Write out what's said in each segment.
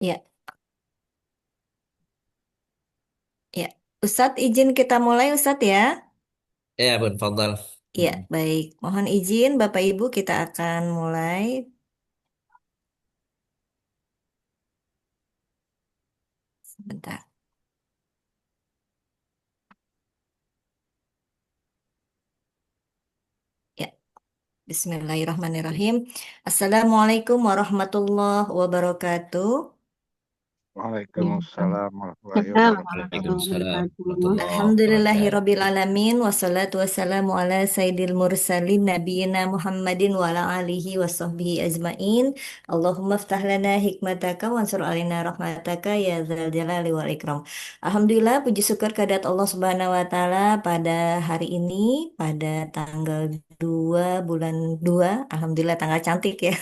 Ya, ya. Ustadz izin kita mulai Ustadz ya. Ya, Bun Fadal. Ya, Mm-mm. baik. Mohon izin Bapak Ibu kita akan mulai sebentar. Ya, Bismillahirrahmanirrahim. Assalamualaikum warahmatullahi wabarakatuh. Waalaikumsalam warahmatullahi wabarakatuh. Ya. Nah, Waalaikumsalam Alhamdulillah. warahmatullahi wabarakatuh. Alhamdulillahirrabbilalamin wassalatu wassalamu ala sayyidil mursalin nabiyina Muhammadin wa ala alihi wa sahbihi ajmain. Allahumma ftah lana hikmataka wansur alina rahmataka ya dzal jalali wal ikram. Alhamdulillah puji syukur kehadirat Allah Subhanahu wa taala pada hari ini pada tanggal 2 bulan 2. Alhamdulillah tanggal cantik ya.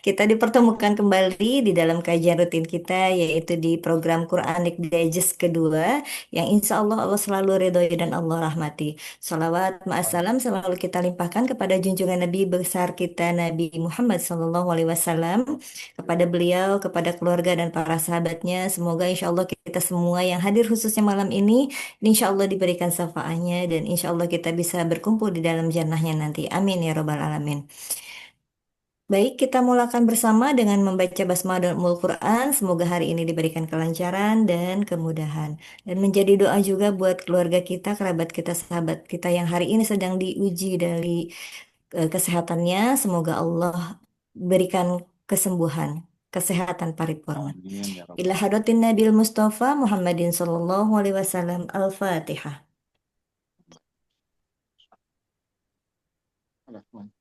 Kita dipertemukan kembali di dalam kajian rutin kita yaitu di program Quranic Digest kedua yang insya Allah Allah selalu ridhoi dan Allah rahmati. Salawat ma'assalam selalu kita limpahkan kepada junjungan Nabi besar kita Nabi Muhammad SAW, kepada beliau, kepada keluarga dan para sahabatnya. Semoga insya Allah kita semua yang hadir khususnya malam ini insya Allah diberikan syafaatnya dan insya Allah kita bisa berkumpul di dalam jannahnya nanti. Amin ya robbal alamin. Baik, kita mulakan bersama dengan membaca basmalah dan Ummul Quran. Semoga hari ini diberikan kelancaran dan kemudahan. Dan menjadi doa juga buat keluarga kita, kerabat kita, sahabat kita yang hari ini sedang diuji dari kesehatannya. Semoga Allah berikan kesembuhan, kesehatan paripurna. Amin ya Ila rabbal hadratin alamin. Nabil Mustafa Muhammadin sallallahu alaihi wasallam. Al-Fatihah. Alhamdulillah.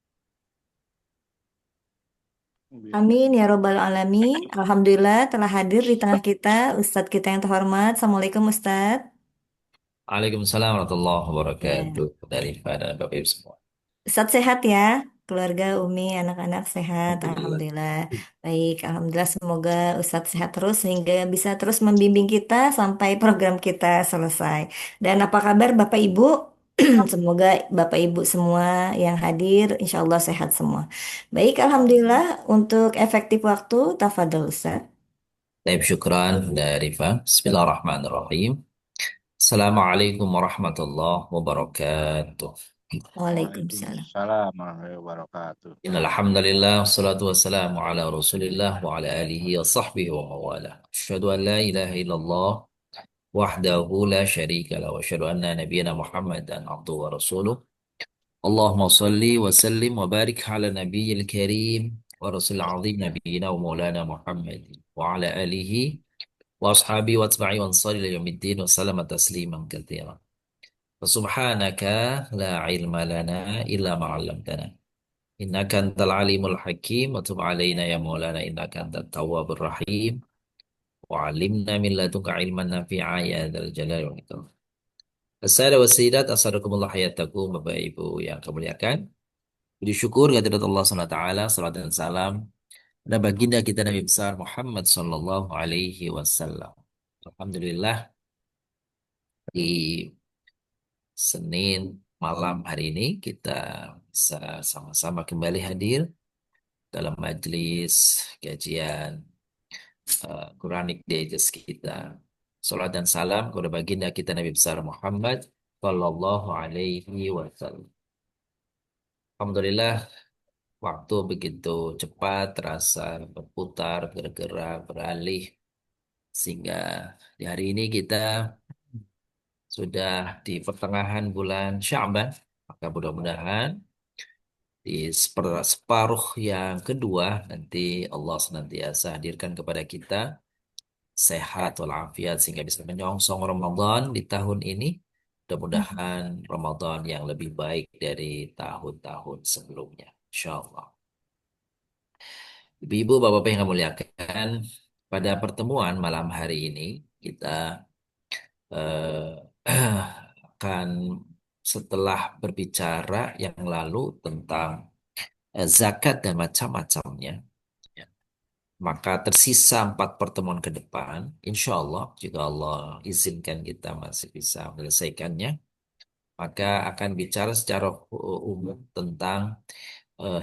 Amin ya robbal alamin. Alhamdulillah telah hadir di tengah kita Ustadz kita yang terhormat. Assalamualaikum Ustadz. Waalaikumsalam warahmatullahi Ya. wabarakatuh. Daripada Bapak Ibu semua. Ustadz sehat ya. Keluarga Umi, anak-anak sehat. Alhamdulillah. Alhamdulillah. Baik, Alhamdulillah semoga Ustadz sehat terus sehingga bisa terus membimbing kita sampai program kita selesai. Dan apa kabar Bapak Ibu? Semoga Bapak Ibu semua yang hadir insya Allah sehat semua. Baik, Alhamdulillah Amin. untuk efektif waktu, tafadhol Ustadz. Baik, syukran dari Fa. Bismillahirrahmanirrahim. Assalamualaikum warahmatullahi wabarakatuh. Waalaikumsalam. Waalaikumsalam warahmatullahi wabarakatuh. Innalhamdulillah, wassalatu wassalamu ala rasulillah wa ala alihi wa sahbihi wa mawalah. Asyhadu an la ilaha illallah wahdahu la syarika lah wa asyhadu anna nabiyyana Muhammadan abduhu wa rasuluh. اللهم صل وسلم وبارك على النبي الكريم ورسول العظيم نبينا ومولانا محمد وعلى آله وأصحابه وأتباعه وأنصار إلى يوم الدين وسلم تسليما كثيرا فسبحانك لا علم لنا إلا ما علمتنا إنك أنت العليم الحكيم وتب علينا يا مولانا إنك أنت التواب الرحيم وعلمنا من لدنك علما نافعا يا ذا الجلال والإكرام. Assalamualaikum warahmatullahi wabarakatuh. Assalamualaikum hayatakum Bapak Ibu yang kemuliakan. Puji syukur kehadirat Allah SWT, salat dan salam pada baginda kita Nabi besar Muhammad Sallallahu Alaihi Wasallam. Alhamdulillah di Senin malam hari ini kita bisa sama-sama kembali hadir dalam majelis kajian Quranic Digest kita. Salat dan salam kepada baginda kita Nabi besar Muhammad Sallallahu Alaihi Wasallam. Alhamdulillah waktu begitu cepat terasa berputar, bergerak, beralih sehingga di hari ini kita sudah di pertengahan bulan Sya'ban. Maka mudah-mudahan di separuh yang kedua nanti Allah senantiasa hadirkan kepada kita sehat walafiat sehingga bisa menyongsong Ramadan di tahun ini. Mudah-mudahan Ramadan yang lebih baik dari tahun-tahun sebelumnya. Insya Allah. Ibu-ibu, bapak-bapak yang kami muliakan, pada pertemuan malam hari ini kita eh, akan setelah berbicara yang lalu tentang zakat dan macam-macamnya, ya, maka tersisa 4 pertemuan ke depan. Insya Allah, jika Allah izinkan kita masih bisa menyelesaikannya, maka akan bicara secara umum tentang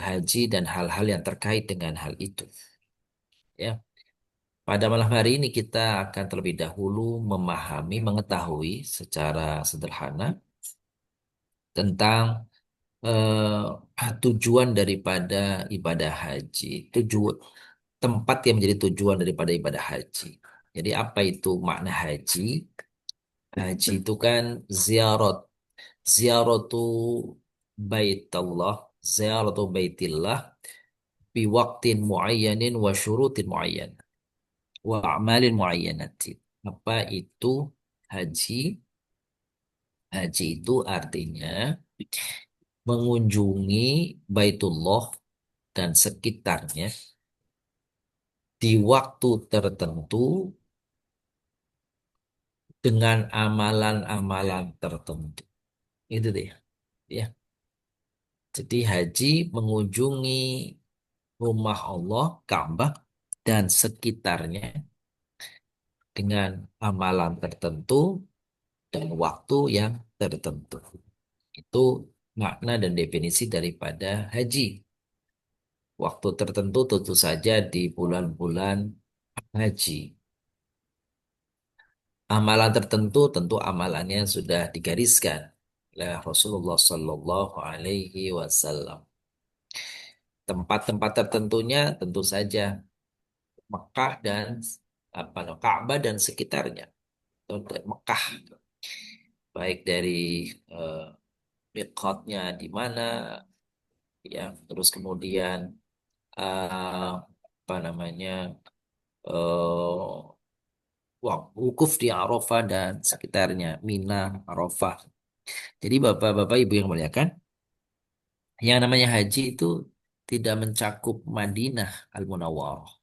haji dan hal-hal yang terkait dengan hal itu. Ya. Pada malam hari ini kita akan terlebih dahulu memahami, mengetahui secara sederhana tentang tujuan daripada ibadah haji. Tempat yang menjadi tujuan daripada ibadah haji. Jadi apa itu makna haji? Haji itu kan ziarat. Ziaratu baitallah, ziaratu baitillah bi waqtin muayyanin wa syurutin muayyan wa a'malin muayyanatin. Apa itu haji? Haji itu artinya mengunjungi Baitullah dan sekitarnya di waktu tertentu dengan amalan-amalan tertentu. Itu deh, ya. Jadi haji mengunjungi rumah Allah, Ka'bah dan sekitarnya dengan amalan tertentu dan waktu yang tertentu. Itu makna dan definisi daripada haji. Waktu tertentu tentu saja di bulan-bulan haji. Amalan tertentu tentu amalannya sudah digariskan oleh Rasulullah Sallallahu Alaihi Wasallam. Tempat-tempat tertentunya tentu saja Mekah dan Ka'bah dan sekitarnya. Atau Mekah, baik dari eh, miqatnya di mana, ya, terus kemudian apa namanya eh wukuf di Arafah dan sekitarnya, Mina, Arafah. Jadi bapak-bapak ibu yang muliakan, yang namanya haji itu tidak mencakup Madinah Al-Munawwarah.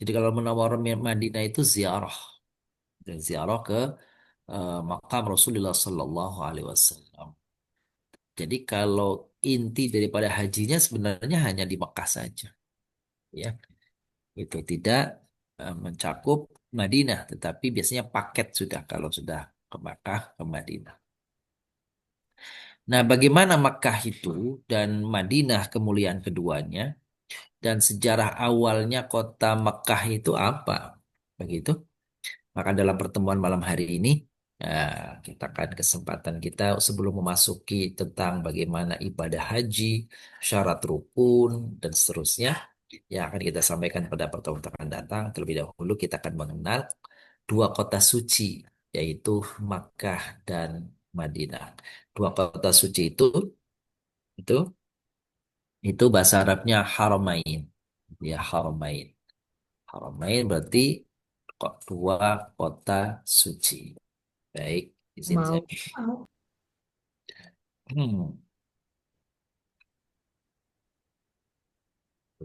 Jadi kalau Munawwarah Madinah itu ziarah, dan ziarah ke makam Rasulullah Sallallahu Alaihi Wasallam. Jadi kalau inti daripada hajinya sebenarnya hanya di Mekah saja, ya. Itu tidak mencakup Madinah, tetapi biasanya paket sudah kalau sudah ke Makkah, ke Madinah. Nah, bagaimana Makkah itu dan Madinah kemuliaan keduanya dan sejarah awalnya kota Makkah itu apa? Begitu. Maka dalam pertemuan malam hari ini, kita akan kesempatan kita sebelum memasuki tentang bagaimana ibadah haji, syarat rukun, dan seterusnya, yang akan kita sampaikan pada pertemuan akan datang. Terlebih dahulu kita akan mengenal dua kota suci, yaitu Makkah dan Madinah. Dua kota suci itu, itu bahasa Arabnya Haramain. Ya, Haramain. Haramain berarti kok dua kota suci. Baik, di sini saya. Mau. Hmm,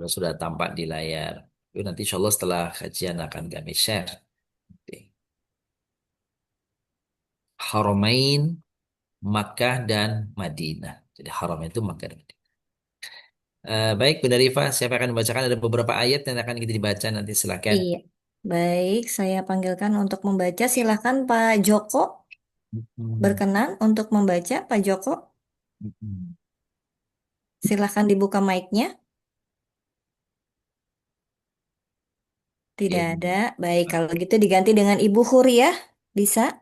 sudah tampak di layar. Itu nanti insya Allah setelah kajian akan kami share. Oke. Haramain, Makkah dan Madinah. Jadi haram itu Makkah dan Madinah. Baik, Bunda Rifa, siapa akan membacakan ada beberapa ayat yang akan kita dibaca nanti silakan. Iya. Baik, saya panggilkan untuk membaca. Silahkan Pak Joko Hmm, berkenan untuk membaca. Pak Joko, hmm. silahkan dibuka mic-nya. Tidak Oke. ada. Baik, kalau gitu diganti dengan Ibu Huriyah. Bisa?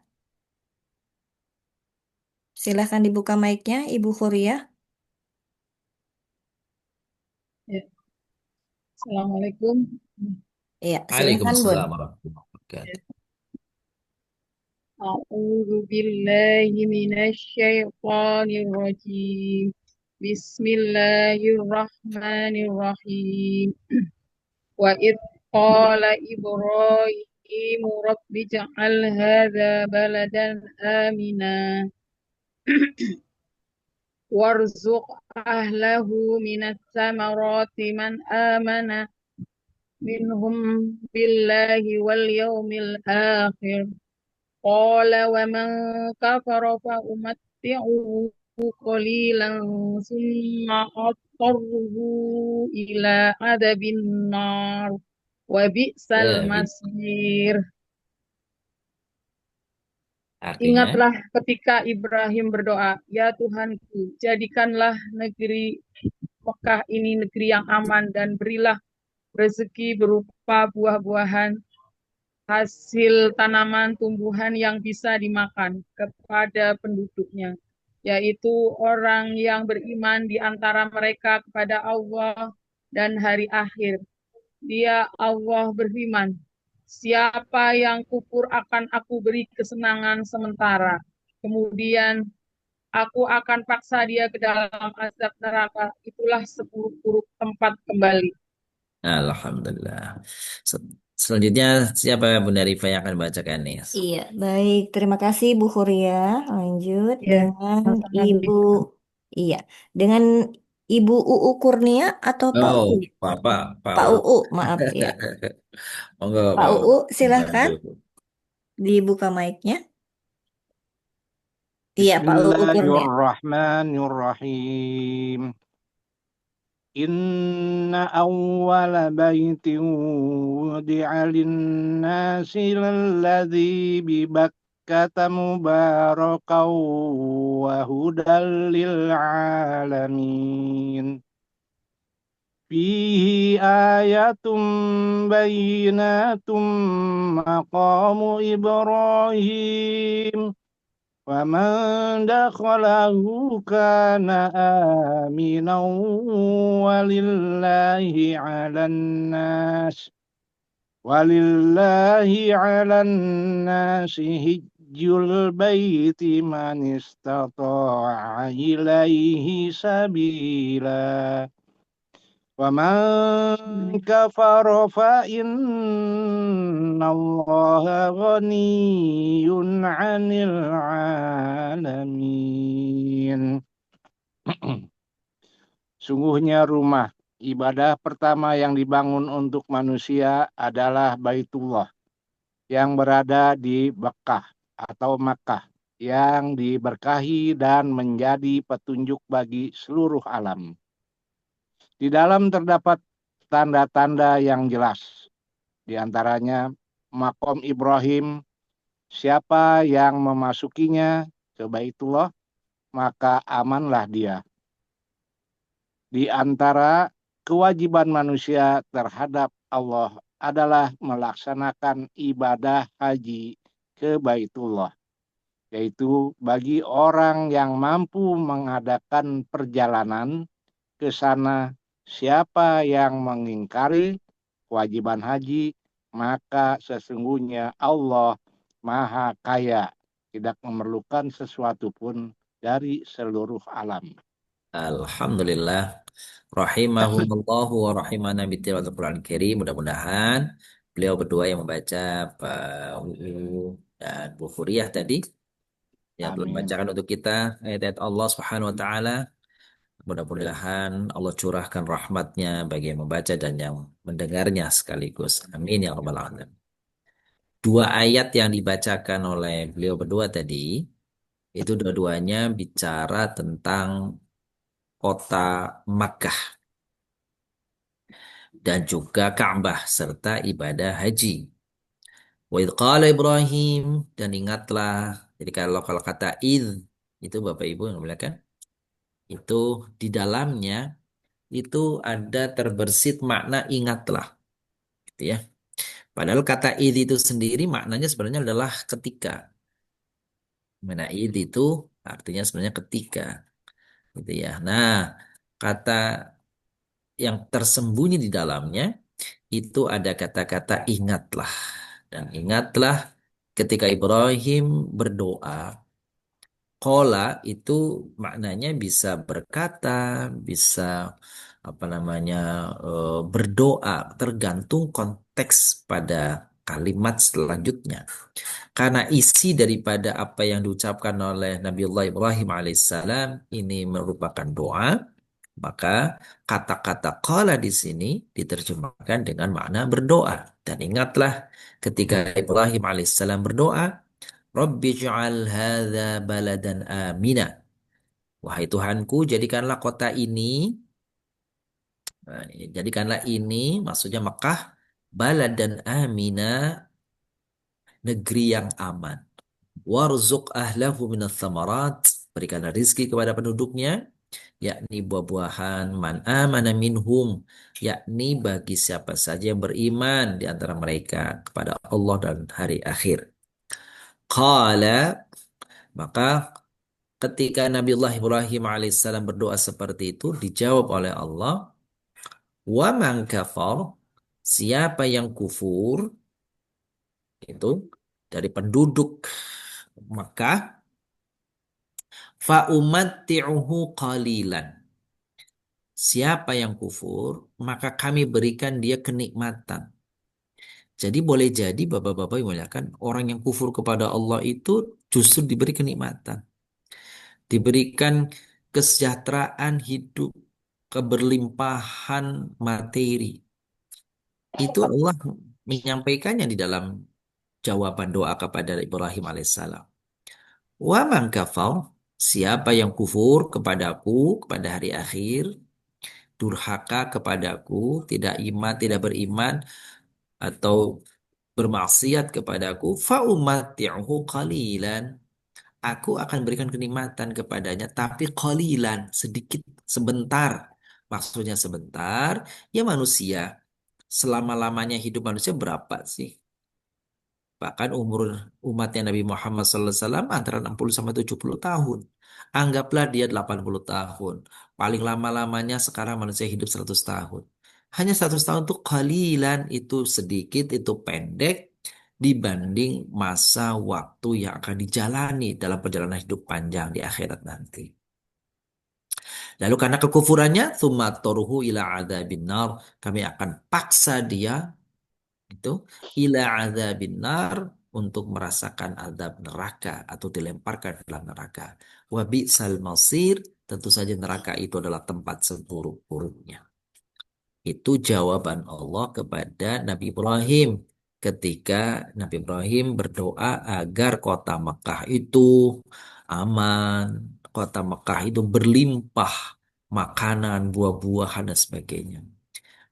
Silahkan dibuka mic-nya, Ibu Huriyah. Ya, Assalamualaikum. Iya, silahkan Bun. Waalaikumsalam warahmatullahi Ya. wabarakatuh. A'udzu billahi minasyaitonir rajim. Bismillahirrahmanirrahim. Wa id qala Ibrahim rabbi ja'al hadza baladan amina warzuq ahlahu minas samarati man amana minhum billahi wal yawmil akhir. قال ومن كفر فأمتعه قليلا ثم أضطره إلى عذاب النار وبئس Ya, المصير. artinya, Ingatlah ketika Ibrahim berdoa, ya Tuhanku, jadikanlah negeri Mekah ini negeri yang aman dan berilah rezeki berupa buah-buahan, hasil tanaman tumbuhan yang bisa dimakan kepada penduduknya, yaitu orang yang beriman di antara mereka kepada Allah dan hari akhir. Dia Allah berfirman, siapa yang kufur akan aku beri kesenangan sementara. Kemudian aku akan paksa dia ke dalam azab neraka. Itulah seburuk-buruk tempat kembali. Alhamdulillah. Se- Selanjutnya siapa Bunda Rifa yang akan bacakan nih? Iya, baik. Terima kasih Bu Huria. Lanjut Ya, dengan Ibu, sama-sama. iya, dengan Ibu UU Kurnia atau Pak Oh, UU? Pak Pak U. UU, maaf ya. Monggo, Pak Pak U. UU, Dibantu. silahkan dibuka mic-nya. Iya, Pak UU Kurnia. Bismillahirrahmanirrahim. Inna awwala baitin wudi'a lin-nasi lalladzi bi Bakkata mubarakan wa hudan lil alamin. Fihi ayatum bayyinatum maqamu Ibrahim. ومن دخله كان آمنا ولله على الناس حج البيت من استطاع إليه سبيلا ومن كفر فإن الله غني عن العالمين. Sungguhnya rumah ibadah pertama yang dibangun untuk manusia adalah Baitullah yang berada di Mekah atau Makkah yang diberkahi dan menjadi petunjuk bagi seluruh alam. Di dalam terdapat tanda-tanda yang jelas. Di antaranya makom Ibrahim, siapa yang memasukinya ke Baitullah, maka amanlah dia. Di antara kewajiban manusia terhadap Allah adalah melaksanakan ibadah haji ke Baitullah, yaitu bagi orang yang mampu mengadakan perjalanan ke sana. Siapa yang mengingkari kewajiban haji, maka sesungguhnya Allah Maha Kaya, tidak memerlukan sesuatu pun dari seluruh alam. Alhamdulillah. Rahimahumullahu wa rahimana bitilawati Quran Karim. Mudah-mudahan beliau berdua yang membaca Pak UU dan Bu Furiyah tadi yang telah Amin. membacakan untuk kita ayat-ayat Allah Subhanahu wa taala. Mudah-mudahan Allah curahkan rahmatnya bagi yang membaca dan yang mendengarnya sekaligus. Amin ya rabbal alamin. Dua ayat yang dibacakan oleh beliau berdua tadi itu dua-duanya bicara tentang kota Makkah dan juga Ka'bah serta ibadah haji. Wa idh qala Ibrahim, dan ingatlah, jadi kalau kata id itu Bapak Ibu yang kan itu di dalamnya itu ada terbersit makna ingatlah gitu ya. Padahal kata id itu sendiri maknanya sebenarnya adalah ketika. Mana id itu artinya sebenarnya ketika gitu ya. Nah, kata yang tersembunyi di dalamnya itu ada kata-kata ingatlah. Dan ingatlah ketika Ibrahim berdoa, Kola itu maknanya bisa berkata, bisa apa namanya berdoa, tergantung konteks pada kalimat selanjutnya. Karena isi daripada apa yang diucapkan oleh Nabiullah Ibrahim alaihissalam ini merupakan doa, maka kata-kata qala di sini diterjemahkan dengan makna berdoa. Dan ingatlah ketika Ibrahim alaihissalam berdoa, Rabbi ij'al hadza baladan amina. Wahai Tuhanku, jadikanlah kota ini, jadikanlah ini, maksudnya Mekah, baladan amina, negeri yang aman. Warzuq ahlahu minas samarat, berikanlah rizki kepada penduduknya yakni buah-buahan, man amana minhum, yakni bagi siapa saja yang beriman di antara mereka kepada Allah dan hari akhir. Qala, maka ketika Nabiullah Ibrahim alaihissalam berdoa seperti itu dijawab oleh Allah, wa man kafar, siapa yang kufur itu dari penduduk Makkah, fa umatti'uhu qalilan. Siapa yang kufur, maka kami berikan dia kenikmatan. Jadi boleh jadi bapak-bapak yang muliakan, orang yang kufur kepada Allah itu justru diberi kenikmatan. Diberikan kesejahteraan hidup, keberlimpahan materi. Itu Allah menyampaikannya di dalam jawaban doa kepada Ibrahim alaihissalam. Wa man kafar, siapa yang kufur kepadaku, kepada hari akhir, durhaka kepadaku, tidak iman, tidak beriman, atau bermaksiat kepadaku, fa umatti'uhu qalilan. Aku akan berikan kenikmatan kepadanya, tapi qalilan, sedikit, sebentar. Maksudnya sebentar, ya manusia. Selama-lamanya hidup manusia berapa sih? Bahkan umur umatnya Nabi Muhammad SAW antara 60 sampai 70 tahun. Anggaplah dia 80 tahun. Paling lama-lamanya sekarang manusia hidup 100 tahun. Hanya 100 tahun itu qalilan, itu sedikit, itu pendek dibanding masa waktu yang akan dijalani dalam perjalanan hidup panjang di akhirat nanti. Lalu karena kekufurannya, tsumma toruhu ila adzabin nar, kami akan paksa dia itu ila adzabin nar, untuk merasakan azab neraka atau dilemparkan ke dalam neraka. Wa bi'sal masir, tentu saja neraka itu adalah tempat seburuk-buruknya. Itu jawaban Allah kepada Nabi Ibrahim ketika Nabi Ibrahim berdoa agar kota Mekah itu aman, kota Mekah itu berlimpah makanan, buah-buahan dan sebagainya.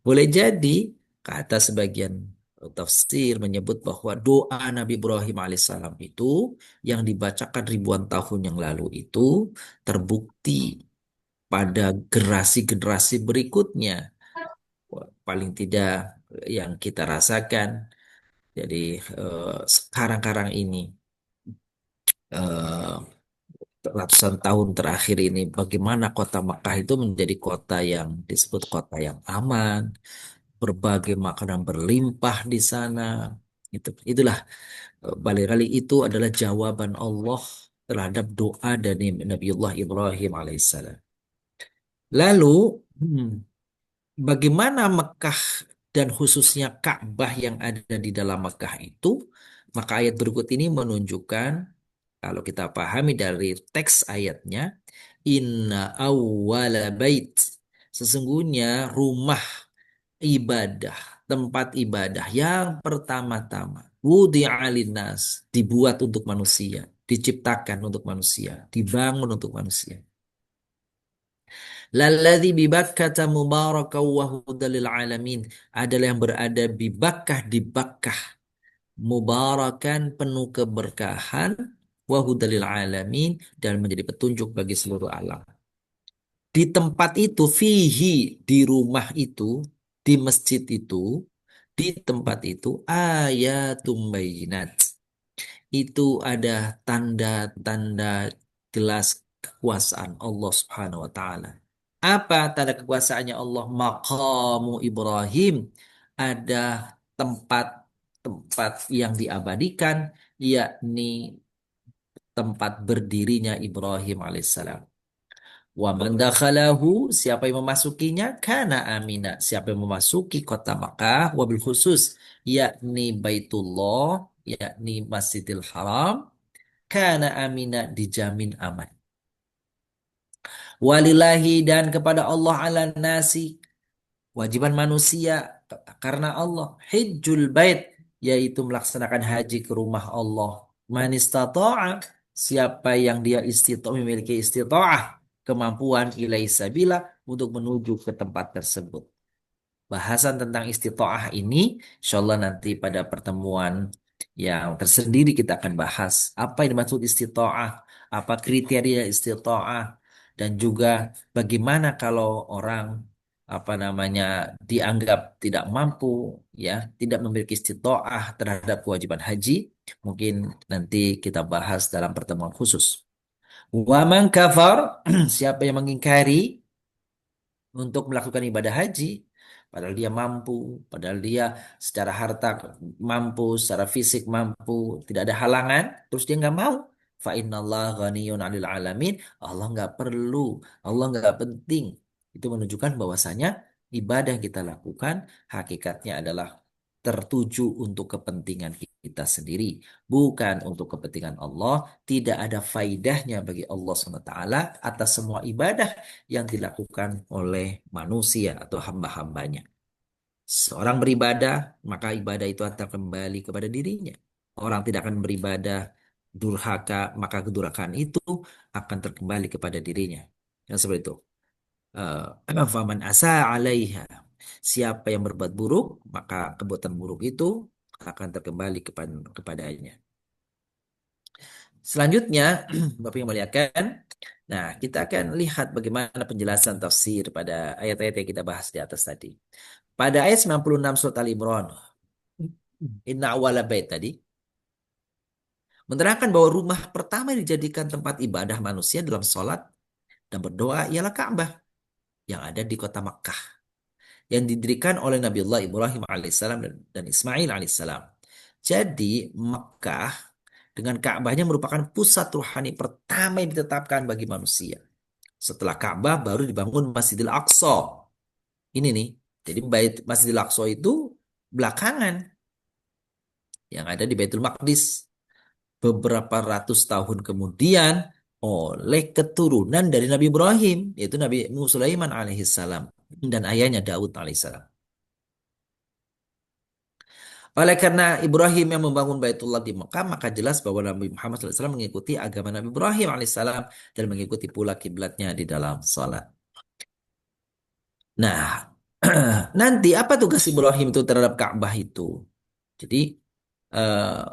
Boleh jadi kata sebagian tafsir menyebut bahwa doa Nabi Ibrahim alaihissalam itu yang dibacakan ribuan tahun yang lalu itu terbukti pada generasi-generasi berikutnya. Paling tidak yang kita rasakan. Jadi sekarang-karang ini eh, ratusan tahun terakhir ini bagaimana kota Makkah itu menjadi kota yang disebut kota yang aman, berbagai makanan berlimpah di sana. Itulah balik kali itu adalah jawaban Allah terhadap doa dari Nabiullah Ibrahim alaihissalam. Lalu bagaimana Mekah dan khususnya Ka'bah yang ada di dalam Mekah itu? Maka ayat berikut ini menunjukkan, kalau kita pahami dari teks ayatnya, inna awwala bait, sesungguhnya rumah ibadah, tempat ibadah yang pertama-tama, wudi'a linnas, dibuat untuk manusia, diciptakan untuk manusia, dibangun untuk manusia. Lalladzi bibakkata mubarakaw wa hudal lil alamin, adalah yang berada di Bakkah, mubarakan, penuh keberkahan, wa hudal lil alamin, dan menjadi petunjuk bagi seluruh alam. Di tempat itu, fihi, di rumah itu, di masjid itu, di tempat itu, ayatum bayinat, itu ada tanda-tanda jelas kekuasaan Allah Subhanahu wa taala. Apa tanda kekuasaannya Allah? Maqamu Ibrahim, ada tempat-tempat yang diabadikan, yakni tempat berdirinya Ibrahim alaihissalam. Wa man dakhalahu, siapa yang memasukinya, kana amina, siapa yang memasuki kota Makkah, wabil khusus yakni Baitullah, yakni Masjidil Haram, kana amina, dijamin aman. Walillahi, dan kepada Allah, ala nasi, wajiban manusia karena Allah, hijjul bait, yaitu melaksanakan haji ke rumah Allah. Man istata'a, siapa yang dia memiliki istita'ah, kemampuan, ilai sabila, untuk menuju ke tempat tersebut. Bahasan tentang istita'ah ini insyaallah nanti pada pertemuan yang tersendiri kita akan bahas apa yang dimaksud istita'ah, apa kriteria istita'ah, Dan juga bagaimana kalau orang apa namanya dianggap tidak mampu, ya, tidak memiliki istitoah terhadap kewajiban haji, mungkin nanti kita bahas dalam pertemuan khusus. Wa man kafar, siapa yang mengingkari untuk melakukan ibadah haji, padahal dia mampu, padahal dia secara harta mampu, secara fisik mampu, tidak ada halangan, terus dia nggak mau. Fa innallaha ghaniyun 'anil alamin. Allah nggak perlu, Allah nggak penting. Itu menunjukkan bahwasanya ibadah yang kita lakukan hakikatnya adalah tertuju untuk kepentingan kita sendiri, bukan untuk kepentingan Allah. Tidak ada faidahnya bagi Allah SWT atas semua ibadah yang dilakukan oleh manusia atau hamba-hambanya. Seorang beribadah, maka ibadah itu akan kembali kepada dirinya. Orang tidak akan beribadah durhaka, maka kedurhakaan itu akan terkembali kepada dirinya. Yang seperti itu. Faman asa alaiha. Siapa yang berbuat buruk, maka perbuatan buruk itu akan terkembali kepadanya. Selanjutnya, Bapak yang muliakan, nah kita akan lihat bagaimana penjelasan tafsir pada ayat-ayat yang kita bahas di atas tadi. Pada ayat 96 surat Al-Imran, Inna awwala bait tadi, menerangkan bahwa rumah pertama yang dijadikan tempat ibadah manusia dalam sholat dan berdoa ialah Ka'bah yang ada di kota Makkah, yang didirikan oleh Nabiullah Ibrahim alaihissalam dan Ismail alaihissalam. Jadi Makkah dengan Ka'bahnya merupakan pusat rohani pertama yang ditetapkan bagi manusia. Setelah Ka'bah baru dibangun Masjidil Aqsa. Ini nih, jadi Masjidil Aqsa itu belakangan yang ada di Baitul Maqdis. Beberapa ratus tahun kemudian oleh keturunan dari Nabi Ibrahim, yaitu Nabi Sulaiman alaihissalam dan ayahnya Daud alaihissalam. Oleh karena Ibrahim yang membangun Baitullah di Mekah, maka jelas bahwa Nabi Muhammad SAW mengikuti agama Nabi Ibrahim alaihissalam dan mengikuti pula kiblatnya di dalam salat. Nah, nanti apa tugas Ibrahim itu terhadap Ka'bah itu? Jadi eh,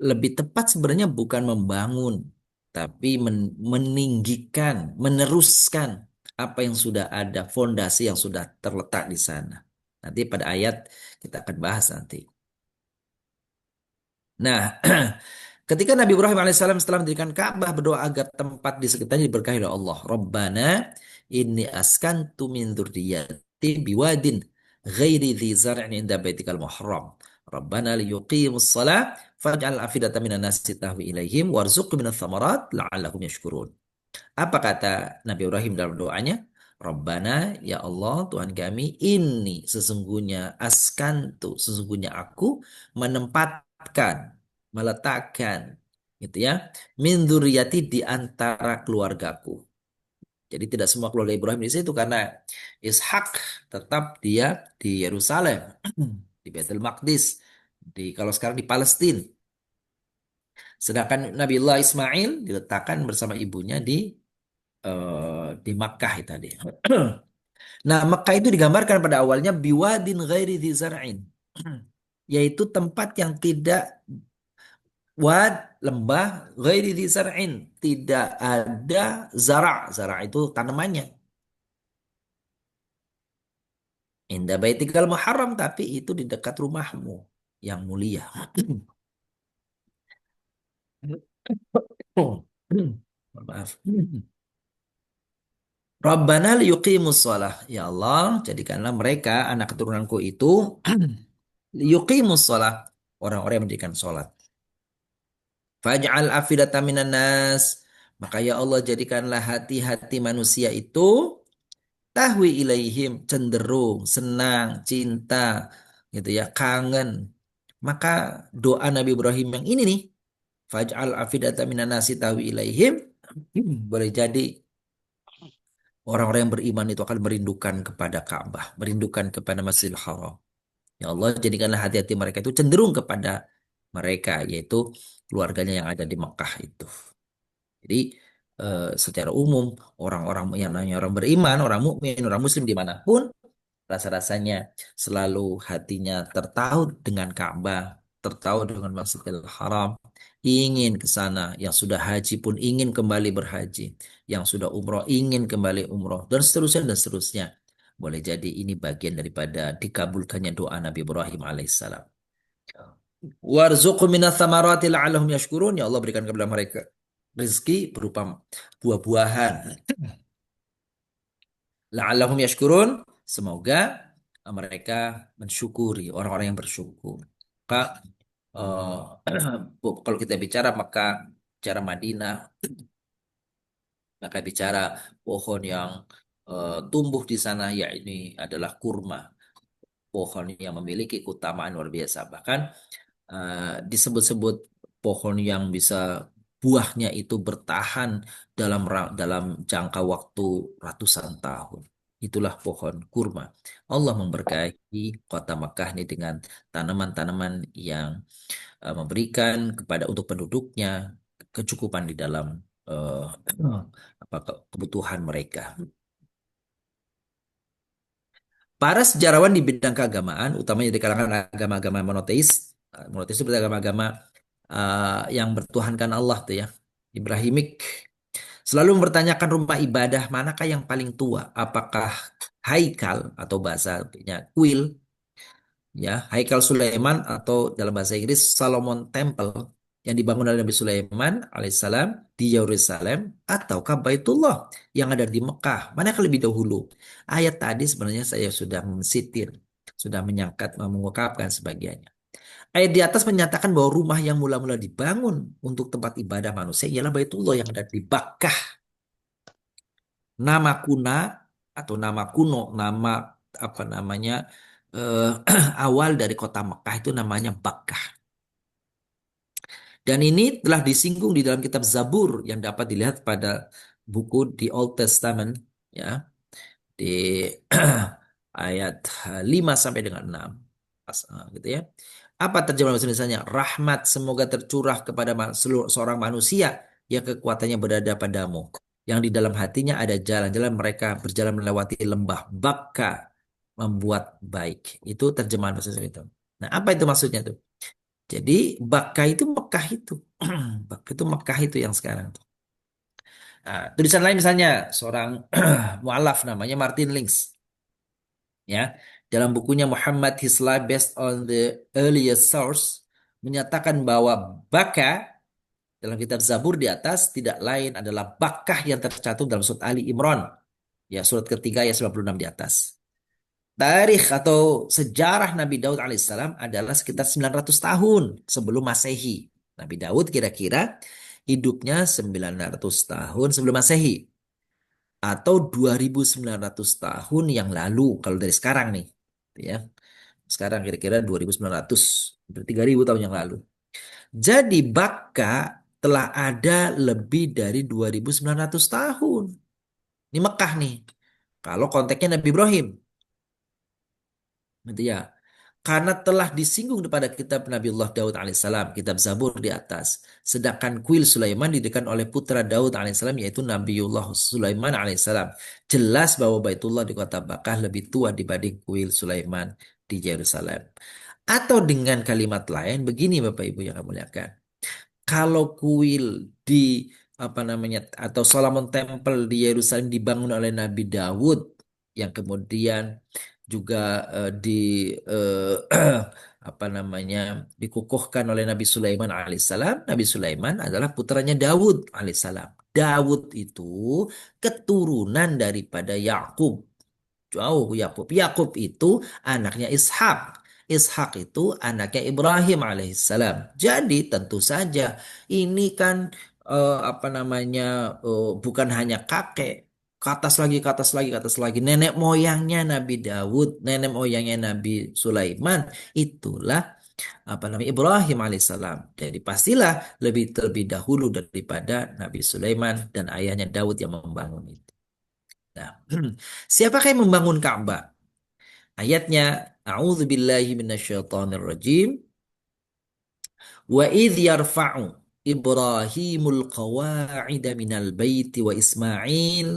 lebih tepat sebenarnya bukan membangun, tapi meninggikan, meneruskan apa yang sudah ada, fondasi yang sudah terletak di sana. Nanti pada ayat kita akan bahas nanti. Nah, ketika Nabi Ibrahim alaihissalam setelah mendirikan Ka'bah berdoa agar tempat di sekitarnya diberkahi oleh Allah. Rabbana inni askantu min dzurriyyati biwadin ghairi dzi zar'in inda baitikal muharram. Rabbana liyuqimus shalah faj'al afidatan minan nasi tahwi ilaihim warzuqhum minats tsamarat la'allahum yashkurun. Apa kata Nabi Ibrahim dalam doanya? Rabbana, ya Allah, Tuhan kami, ini sesungguhnya askantu, sesungguhnya aku menempatkan, meletakkan, gitu ya, min dzurriyyati di antara keluargaku. Jadi tidak semua keluarga Ibrahim di situ karena Ishak tetap dia di Yerusalem, di Baitul Maqdis, di kalau sekarang di Palestina. Sedangkan Nabiullah Ismail diletakkan bersama ibunya di Makkah itu tadi. Nah, Makkah itu digambarkan pada awalnya biwadin ghairi dzi zar'in, yaitu tempat yang tidak wad, lembah, ghairi dzi zar'in, tidak ada zara'. Zara' itu tanamannya. Inda baitikal muharram, tapi itu di dekat rumahmu yang mulia. Maaf. Rabbana liyuqimus shalah. Ya Allah, jadikanlah mereka anak keturunanku itu liyuqimus shalah, orang-orang yang mendirikan sholat. Faj'al afidatan minan nas. Maka ya Allah jadikanlah hati-hati manusia itu tahwi ilaihim, cenderung, senang, cinta, gitu ya, kangen. Maka doa Nabi Ibrahim yang ini nih, faj'al afidatan minan nasi tahwi ilaihim, boleh jadi orang-orang yang beriman itu akan merindukan kepada Ka'bah, merindukan kepada Masjidil Haram. Ya Allah, jadikanlah hati-hati mereka itu cenderung kepada mereka, yaitu keluarganya yang ada di Mekah itu. Jadi secara umum orang-orang yang namanya orang beriman, orang mukmin, orang muslim dimanapun, rasa-rasanya selalu hatinya tertaut dengan Ka'bah, tertawa dengan Masjidil Haram, ingin ke sana, yang sudah haji pun ingin kembali berhaji, yang sudah umroh ingin kembali umroh, dan seterusnya dan seterusnya. Boleh jadi ini bagian daripada dikabulkannya doa Nabi Ibrahim alaihissalam. Warzuqhum minas thamarati la'allahum yashkurun. Ya Allah, berikan kepada mereka rezeki berupa buah-buahan. La'allahum yashkurun. Semoga mereka mensyukuri, orang-orang yang bersyukur. Maka kalau kita bicara maka bicara Madinah, maka bicara pohon yang tumbuh di sana, ya ini adalah kurma, pohon yang memiliki keutamaan luar biasa. Bahkan disebut-sebut pohon yang bisa buahnya itu bertahan dalam jangka waktu ratusan tahun. Itulah pohon kurma. Allah memberkahi kota Makkah ini dengan tanaman-tanaman yang memberikan kepada untuk penduduknya kecukupan di dalam eh, kebutuhan mereka. Para sejarawan di bidang keagamaan, utamanya di kalangan agama-agama monoteis, monoteis itu berarti agama-agama yang bertuhankan Allah tuh ya, Ibrahimik, selalu mempertanyakan rumah ibadah manakah yang paling tua, apakah Haikal atau bahasanya kuil, ya Haikal Sulaiman atau dalam bahasa Inggris Solomon Temple yang dibangun oleh Nabi Sulaiman alaihissalam di Yerusalem, ataukah Baitullah yang ada di Mekah, mana yang lebih dahulu. Ayat tadi sebenarnya saya sudah mensitir, sudah menyangkat, mengungkapkan sebagiannya. Ayat di atas menyatakan bahwa rumah yang mula-mula dibangun untuk tempat ibadah manusia ialah Baitullah yang ada di Bakkah. Nama kuna atau nama kuno, nama apa namanya awal dari kota Mekah itu namanya Bakkah. Dan ini telah disinggung di dalam kitab Zabur yang dapat dilihat pada buku di Old Testament, ya, di ayat 5 sampai dengan 6. Gitu ya. Apa terjemahan bahasa Indonesianya? Rahmat semoga tercurah kepada seluruh seorang manusia yang kekuatannya berada padamu. Yang di dalam hatinya ada jalan-jalan, mereka berjalan melewati lembah Bakka, membuat baik. Itu terjemahan bahasa Indonesia itu. Nah, apa itu maksudnya tuh? Jadi Bakka itu Mekah itu. Bakka itu Mekah itu yang sekarang tuh. Nah, tulisan lain misalnya seorang mualaf namanya Martin Links, ya, dalam bukunya Muhammad His Life Based on the Earliest Source menyatakan bahwa Baka dalam kitab Zabur di atas tidak lain adalah Bakkah yang tercantum dalam surat Ali Imran, ya, surat ketiga ayat 96 di atas. Tarikh atau sejarah Nabi Daud alaihissalam adalah sekitar 900 tahun sebelum Masehi. Nabi Daud kira-kira hidupnya 900 tahun sebelum Masehi atau 2.900 tahun yang lalu kalau dari sekarang nih, ya. Sekarang kira-kira 2.900, 3.000 tahun yang lalu. Jadi Bakka telah ada lebih dari 2.900 tahun. Ini Mekah nih. Kalau konteksnya Nabi Ibrahim. Gitu ya. Karena telah disinggung pada kitab Nabiullah Daud alaihissalam, kitab Zabur di atas. Sedangkan kuil Sulaiman didirikan oleh putra Daud alaihissalam, yaitu Nabiullah Sulaiman alaihissalam. Jelas bahwa Baitullah di kota Bakkah lebih tua dibanding kuil Sulaiman di Yerusalem. Atau dengan kalimat lain, begini Bapak Ibu yang kami muliakan. Kalau kuil di apa namanya atau Solomon Temple di Yerusalem dibangun oleh Nabi Daud yang kemudian juga di apa namanya dikukuhkan oleh Nabi Sulaiman alaihissalam. Nabi Sulaiman adalah putranya Daud alaihissalam. Daud itu keturunan daripada Yakub. Jauh Yakub. Yakub itu anaknya Ishak. Ishak itu anaknya Ibrahim alaihissalam. Jadi tentu saja ini kan apa namanya bukan hanya kakek, ke atas lagi, ke atas lagi, ke atas lagi. Nenek moyangnya Nabi Daud, nenek moyangnya Nabi Sulaiman, itulah apa namanya Ibrahim alaihissalam. Jadi pastilah lebih terlebih dahulu daripada Nabi Sulaiman dan ayahnya Daud yang membangun itu. Nah, siapakah yang membangun Ka'bah? Ayatnya, A'udzubillahi minasyaitonirrajim. Wa idh yarfa'u Ibrahimul qawa'ida minal baiti wa Ismail.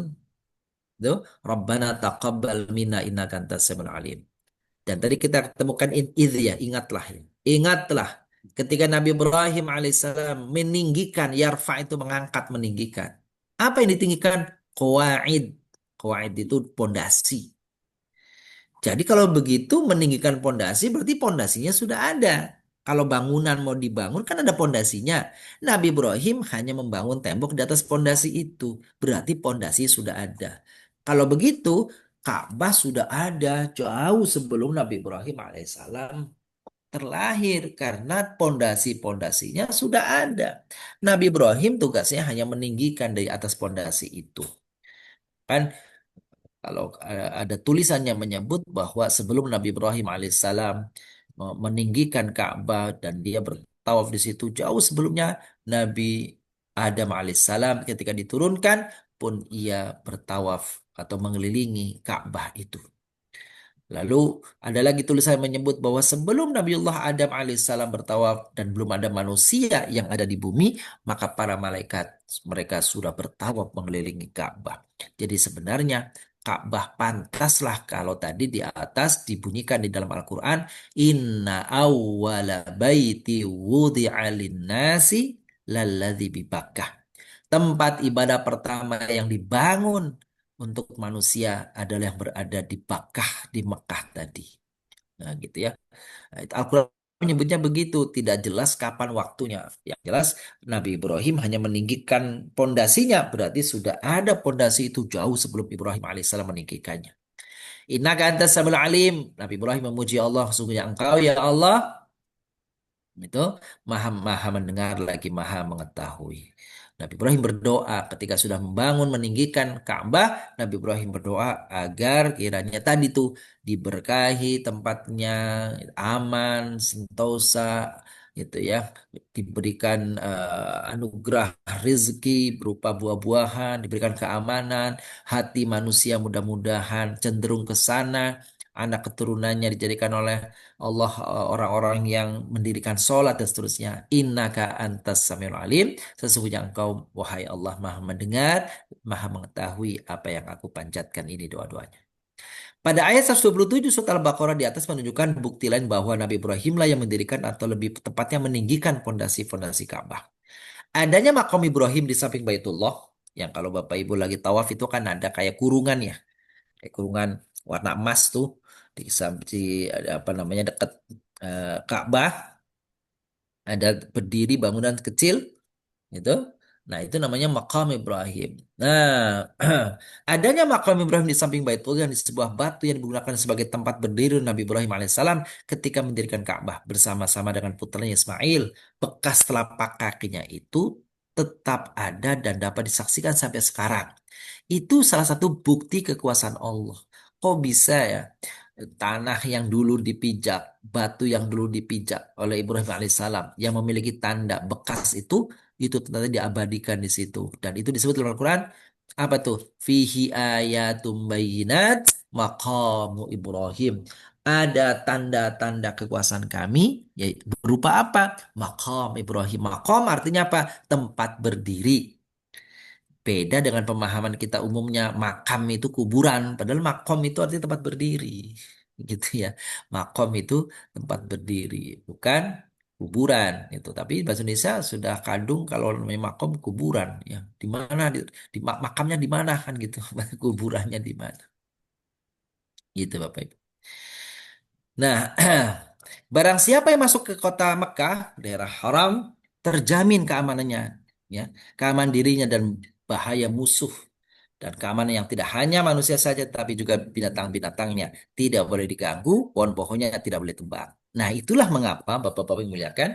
Itu, Rabbana taqabbal minna innaka antas samiul alim. Dan tadi kita temukan idh ya, ingatlah. Ingatlah ketika Nabi Ibrahim alaihissalam meninggikan, yarfa itu mengangkat, meninggikan. Apa yang ditinggikan? Qawaid. Qawaid itu pondasi. Jadi kalau begitu meninggikan pondasi berarti pondasinya sudah ada. Kalau bangunan mau dibangun kan ada pondasinya. Nabi Ibrahim hanya membangun tembok di atas pondasi itu. Berarti pondasi sudah ada. Kalau begitu Ka'bah sudah ada jauh sebelum Nabi Ibrahim alaihissalam terlahir karena pondasi-pondasinya sudah ada. Nabi Ibrahim tugasnya hanya meninggikan dari atas pondasi itu. Kan kalau ada tulisan yang menyebut bahwa sebelum Nabi Ibrahim alaihissalam meninggikan Ka'bah dan dia bertawaf di situ jauh sebelumnya Nabi Adam alaihissalam ketika diturunkan pun ia bertawaf atau mengelilingi Ka'bah itu. Lalu ada lagi tulisan yang menyebut bahwa sebelum Nabiullah Adam alaihissalam bertawaf dan belum ada manusia yang ada di bumi, maka para malaikat mereka sudah bertawaf mengelilingi Ka'bah. Jadi sebenarnya Ka'bah pantaslah kalau tadi di atas dibunyikan di dalam Al-Quran, Inna awwala baiti wudi'a lin-nasi lalladzi bi Bakkah. Tempat ibadah pertama yang dibangun untuk manusia adalah yang berada di Bakkah, di Mekah tadi. Nah, gitu ya. Nah, Al-Quran menyebutnya begitu, tidak jelas kapan waktunya. Yang jelas Nabi Ibrahim hanya meninggikan pondasinya, berarti sudah ada pondasi itu jauh sebelum Ibrahim alaihissalam meninggikannya. Innaka antas samiul alim. Nabi Ibrahim memuji Allah, sungguhnya engkau ya Allah itu maha maha mendengar lagi maha mengetahui. Nabi Ibrahim berdoa ketika sudah membangun meninggikan Ka'bah, Nabi Ibrahim berdoa agar kiranya tadi tuh diberkahi tempatnya, aman, sentosa gitu ya, diberikan anugerah rezeki berupa buah-buahan, diberikan keamanan, hati manusia mudah-mudahan cenderung ke sana, anak keturunannya dijadikan oleh Allah orang-orang yang mendirikan sholat dan seterusnya. Innaka antas samiul alim. Sesungguhnya engkau wahai Allah maha mendengar, maha mengetahui apa yang aku panjatkan ini doa-doanya. Pada ayat 127 surat Al-Baqarah di atas menunjukkan bukti lain bahwa Nabi Ibrahim lah yang mendirikan atau lebih tepatnya meninggikan fondasi-fondasi Ka'bah. Adanya makam Ibrahim di samping Baitullah, yang kalau Bapak Ibu lagi tawaf itu kan ada kayak kurungan ya, kayak kurungan warna emas tuh di samping apa namanya dekat Ka'bah ada berdiri bangunan kecil gitu. Nah, itu namanya makam Ibrahim. Nah, adanya makam Ibrahim di samping Baitullah yang di sebuah batu yang digunakan sebagai tempat berdiri Nabi Ibrahim alaihissalam ketika mendirikan Ka'bah bersama-sama dengan putranya Ismail. Bekas telapak kakinya itu tetap ada dan dapat disaksikan sampai sekarang. Itu salah satu bukti kekuasaan Allah. Kok bisa ya? Tanah yang dulu dipijak, batu yang dulu dipijak oleh Ibrahim alaihissalam yang memiliki tanda bekas itu ternyata diabadikan di situ dan itu disebut dalam Al-Quran apa tuh fihi ayatum bayinat maqamu Ibrahim, ada tanda-tanda kekuasaan kami yaitu berupa apa maqam Ibrahim. Maqam artinya apa, tempat berdiri. Beda dengan pemahaman kita umumnya, makam itu kuburan, padahal makom itu artinya tempat berdiri, gitu ya. Makom itu tempat berdiri, bukan kuburan itu. Tapi bahasa Indonesia sudah kadung kalau namanya makom kuburan, ya. Di mana makamnya di mana kan gitu, kuburannya di mana, gitu Bapak Ibu. Nah, barang siapa yang masuk ke kota Mekah, daerah haram, terjamin keamanannya, ya, keamanan dirinya dan bahaya musuh dan keamanan yang tidak hanya manusia saja, tapi juga binatang-binatangnya tidak boleh diganggu, pohon-pohonnya tidak boleh tumbang. Nah, itulah mengapa Bapak-Bapak yang muliakan,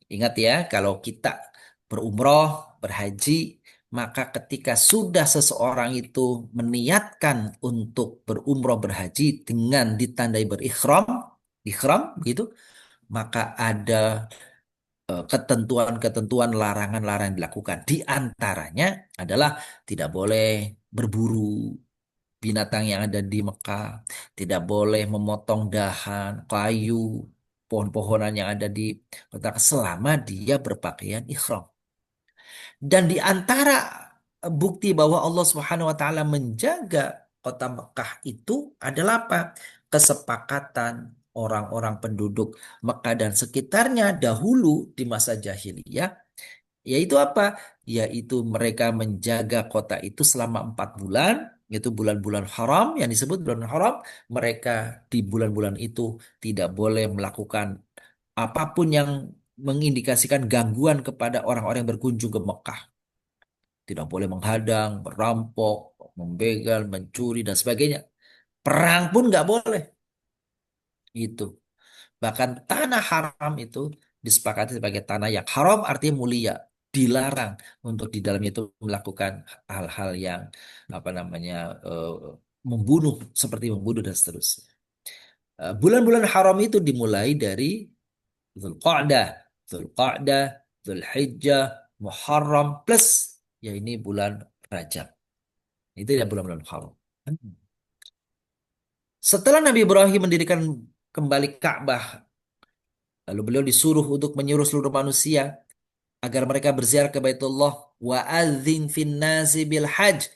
ingat ya, kalau kita berumroh, berhaji, maka ketika sudah seseorang itu meniatkan untuk berumroh berhaji dengan ditandai berikhram, ikhram gitu, maka ada ketentuan-ketentuan larangan-larangan dilakukan. Di antaranya adalah tidak boleh berburu binatang yang ada di Mekah, tidak boleh memotong dahan, kayu, pohon-pohonan yang ada di kota selama dia berpakaian ihram. Dan di antara bukti bahwa Allah Subhanahu wa taala menjaga kota Mekah itu adalah apa? Kesepakatan orang-orang penduduk Mekah dan sekitarnya dahulu di masa jahiliyah, yaitu apa? Yaitu mereka menjaga kota itu selama 4 bulan, yaitu bulan-bulan haram yang disebut bulan haram. Mereka di bulan-bulan itu tidak boleh melakukan apapun yang mengindikasikan gangguan kepada orang-orang yang berkunjung ke Mekah. Tidak boleh menghadang, merampok, membegal, mencuri, dan sebagainya. Perang pun nggak boleh. Itu. Bahkan tanah haram itu disepakati sebagai tanah yang haram artinya mulia. Dilarang untuk di dalamnya itu melakukan hal-hal yang apa namanya membunuh seperti membunuh dan seterusnya. Bulan-bulan haram itu dimulai dari Zulqa'dah, Zulqa'dah, Zulhijjah, Muharram plus ya ini bulan Rajab. Itu ya bulan-bulan haram. Setelah Nabi Ibrahim mendirikan kembali Ka'bah, lalu beliau disuruh untuk menyuruh seluruh manusia agar mereka berziarah ke Baitullah, wa adzin fin nasi bil hajj.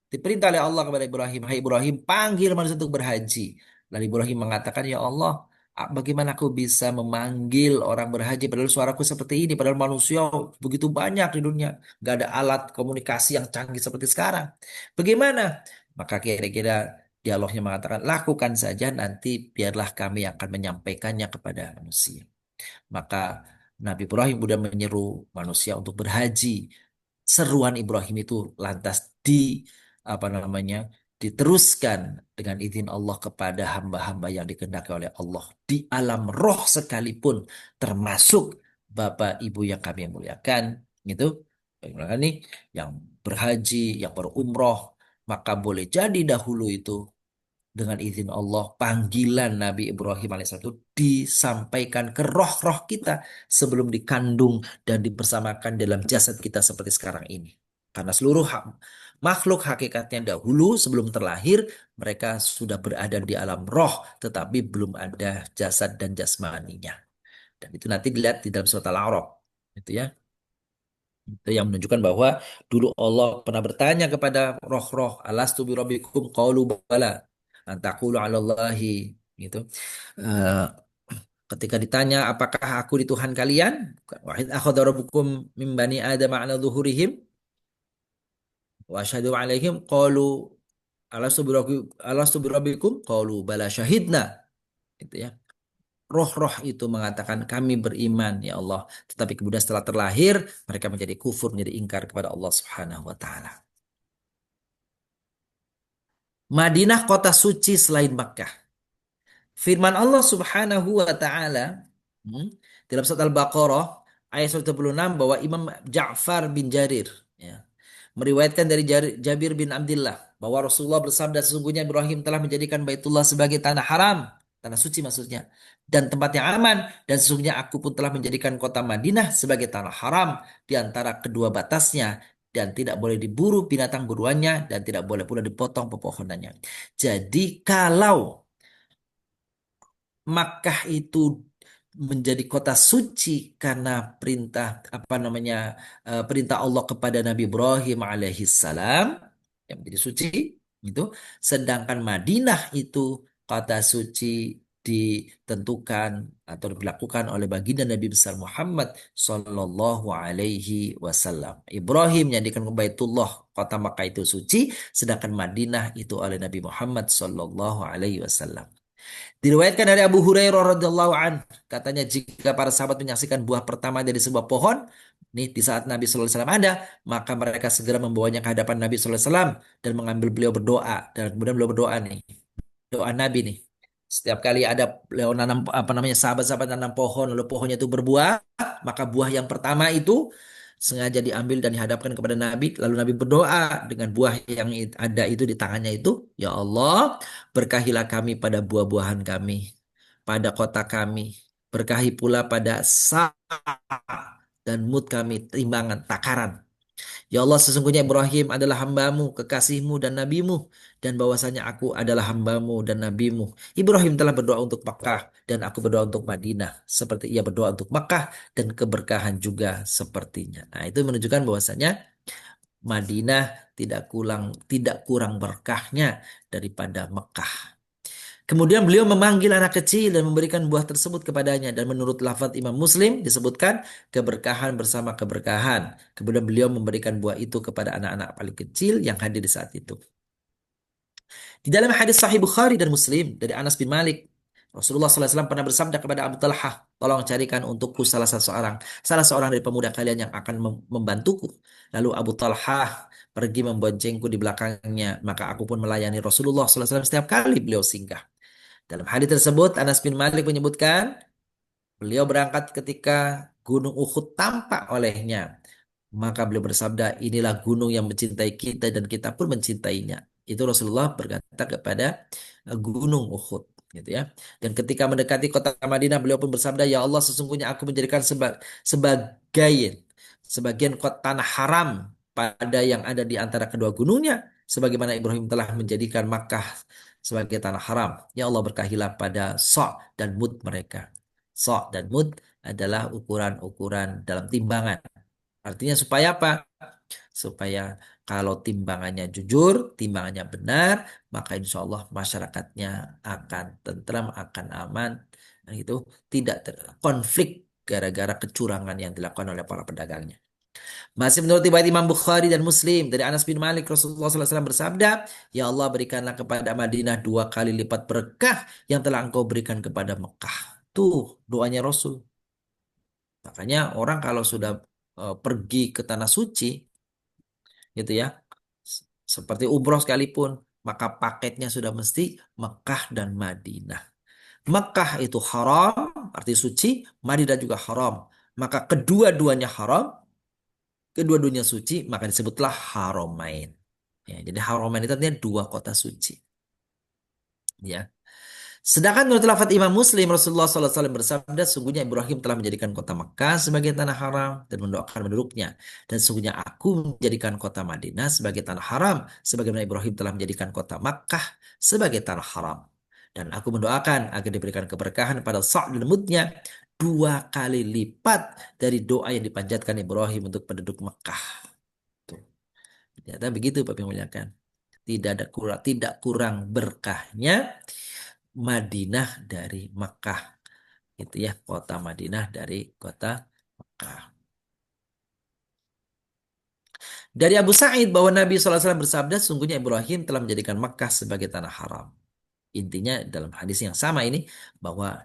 Diperintah oleh Allah kepada Ibrahim, hai Ibrahim, panggil manusia untuk berhaji. Lalu Ibrahim mengatakan, ya Allah, bagaimana aku bisa memanggil orang berhaji padahal suaraku seperti ini, padahal manusia begitu banyak di dunia, gak ada alat komunikasi yang canggih seperti sekarang. Bagaimana? Maka kira-kira dialognya mengatakan, lakukan saja nanti biarlah kami akan menyampaikannya kepada manusia. Maka Nabi Ibrahim sudah menyeru manusia untuk berhaji. Seruan Ibrahim itu lantas apa namanya diteruskan dengan izin Allah kepada hamba-hamba yang dikehendaki oleh Allah di alam roh sekalipun, termasuk Bapak Ibu yang kami muliakan, gitu. Bagaimana nih yang berhaji, yang berumroh, maka boleh jadi dahulu itu dengan izin Allah, panggilan Nabi Ibrahim alaihissalam itu disampaikan ke roh-roh kita sebelum dikandung dan dipersamakan dalam jasad kita seperti sekarang ini. Karena seluruh makhluk hakikatnya dahulu sebelum terlahir, mereka sudah berada di alam roh, tetapi belum ada jasad dan jasmaninya. Dan itu nanti dilihat di dalam surat Al-A'raf. Itu ya. Itu yang menunjukkan bahwa dulu Allah pernah bertanya kepada roh-roh, alastu bi rabbikum qalu bala antaqulu 'ala Allahi gitu. Eh, ketika ditanya apakah aku di Tuhan kalian? Wahid akhadha rabbukum min bani adam 'ala zuhurihim wa asyhadu 'alaihim qalu alastu bi rabbikum qalu bala syahidna. Itu ya. Roh-roh itu mengatakan kami beriman ya Allah, tetapi kemudian setelah terlahir mereka menjadi kufur, menjadi ingkar kepada Allah Subhanahu wa taala. Madinah kota suci selain Makkah. Firman Allah Subhanahu wa taala dalam surat Al-Baqarah ayat 126 bahwa Imam Ja'far bin Jarir ya, meriwayatkan dari Jabir bin Abdullah bahwa Rasulullah bersabda, sesungguhnya Ibrahim telah menjadikan Baitullah sebagai tanah haram, tanah suci maksudnya, dan tempat yang aman, dan sesungguhnya aku pun telah menjadikan kota Madinah sebagai tanah haram di antara kedua batasnya, dan tidak boleh diburu binatang buruannya, dan tidak boleh pula dipotong pepohonannya. Jadi kalau Makkah itu menjadi kota suci karena perintah apa namanya perintah Allah kepada Nabi Ibrahim alaihissalam yang menjadi suci itu, sedangkan Madinah itu kota suci ditentukan atau dilakukan oleh baginda Nabi besar Muhammad Sallallahu Alaihi Wasallam. Ibrahim menjadikan Baitullah kota Makkah itu suci, sedangkan Madinah itu oleh Nabi Muhammad Sallallahu Alaihi Wasallam. Diriwayatkan dari Abu Hurairah radhiyallahu an, katanya jika para sahabat menyaksikan buah pertama dari sebuah pohon, nih di saat Nabi sallallahu alaihi wasallam ada, maka mereka segera membawanya ke hadapan Nabi sallallahu alaihi wasallam dan mengambil beliau berdoa, dan kemudian beliau berdoa nih, doa Nabi nih. Setiap kali ada beliau nanam apa namanya sahabat-sahabat nanam pohon lalu pohonnya itu berbuah, maka buah yang pertama itu sengaja diambil dan dihadapkan kepada Nabi, lalu Nabi berdoa dengan buah yang ada itu di tangannya itu, ya Allah, berkahilah kami pada buah-buahan kami, pada kota kami, berkahi pula pada dan mut kami, timbangan, takaran. Ya Allah, sesungguhnya Ibrahim adalah hambamu, kekasihmu dan nabimu, dan bahwasanya aku adalah hambamu dan nabimu. Ibrahim telah berdoa untuk Makkah, dan aku berdoa untuk Madinah, seperti ia berdoa untuk Makkah, dan keberkahan juga sepertinya. Nah, itu menunjukkan bahwasanya Madinah tidak kurang berkahnya daripada Mekah. Kemudian beliau memanggil anak kecil dan memberikan buah tersebut kepadanya. Dan menurut lafaz Imam Muslim disebutkan keberkahan bersama keberkahan. Kemudian beliau memberikan buah itu kepada anak-anak paling kecil yang hadir di saat itu. Di dalam hadis Sahih Bukhari dan Muslim dari Anas bin Malik, Rasulullah SAW pernah bersabda kepada Abu Talhah, tolong carikan untukku salah seorang dari pemuda kalian yang akan membantuku. Lalu Abu Talhah pergi memboncengku di belakangnya, maka aku pun melayani Rasulullah SAW setiap kali beliau singgah. Dalam hadis tersebut, Anas bin Malik menyebutkan, beliau berangkat ketika Gunung Uhud tampak olehnya. Maka beliau bersabda, inilah gunung yang mencintai kita dan kita pun mencintainya. Itu Rasulullah berkata kepada Gunung Uhud, gitu ya. Dan ketika mendekati kota Madinah, beliau pun bersabda, ya Allah, sesungguhnya aku menjadikan sebagian kota tanah haram pada yang ada di antara kedua gunungnya, sebagaimana Ibrahim telah menjadikan Makkah sebagai tanah haram. Ya Allah, berkahilah pada So' dan Mud mereka. So' dan Mud adalah ukuran-ukuran dalam timbangan. Artinya supaya apa? Supaya kalau timbangannya jujur, timbangannya benar, maka insya Allah masyarakatnya akan tentram, akan aman, dan itu tidak konflik gara-gara kecurangan yang dilakukan oleh para pedagangnya. Masih menurut riwayat Imam Bukhari dan Muslim dari Anas bin Malik, Rasulullah SAW bersabda, ya Allah, berikanlah kepada Madinah 2 kali lipat berkah yang telah engkau berikan kepada Mekah. Tuh doanya Rasul. Makanya orang kalau sudah pergi ke tanah suci, gitu ya, seperti umroh sekalipun, maka paketnya sudah mesti Mekah dan Madinah. Mekah itu haram, arti suci, Madinah juga haram. Maka kedua-duanya haram, kedua-duanya suci, maka disebutlah Haramain. Ya, jadi Haramain itu artinya 2 kota suci. Ya. Sedangkan menurut lafaz Imam Muslim, Rasulullah SAW bersabda, sungguhnya Ibrahim telah menjadikan kota Mekah sebagai tanah haram dan mendoakan penduduknya. Dan sungguhnya aku menjadikan kota Madinah sebagai tanah haram, sebagaimana Ibrahim telah menjadikan kota Makkah sebagai tanah haram. Dan aku mendoakan agar diberikan keberkahan pada Sa' dan Mudnya 2 kali lipat dari doa yang dipanjatkan Ibrahim untuk penduduk Mekah. Tuh. Ternyata begitu Bapak yang muliakan. Tidak kurang berkahnya Madinah dari Mekah, gitu ya, kota Madinah dari kota Mekah. Dari Abu Sa'id bahwa Nabi SAW bersabda, sungguhnya Ibrahim telah menjadikan Mekah sebagai tanah haram. Intinya dalam hadis yang sama ini bahwa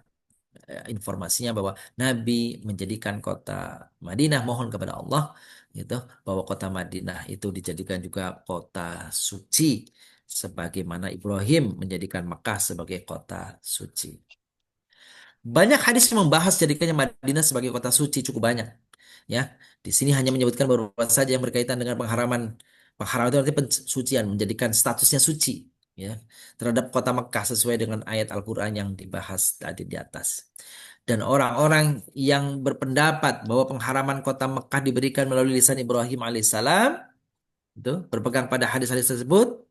informasinya bahwa Nabi menjadikan kota Madinah, mohon kepada Allah gitu, bahwa kota Madinah itu dijadikan juga kota suci sebagaimana Ibrahim menjadikan Mekah sebagai kota suci. Banyak hadis yang membahas jadikannya Madinah sebagai kota suci, cukup banyak. Ya, di sini hanya menyebutkan beberapa saja yang berkaitan dengan pengharaman. Pengharaman itu artinya pensucian, menjadikan statusnya suci, ya, terhadap kota Mekah sesuai dengan ayat Al-Quran yang dibahas tadi di atas. Dan orang-orang yang berpendapat bahwa pengharaman kota Mekah diberikan melalui lisan Ibrahim alaihissalam, itu berpegang pada hadis-hadis tersebut.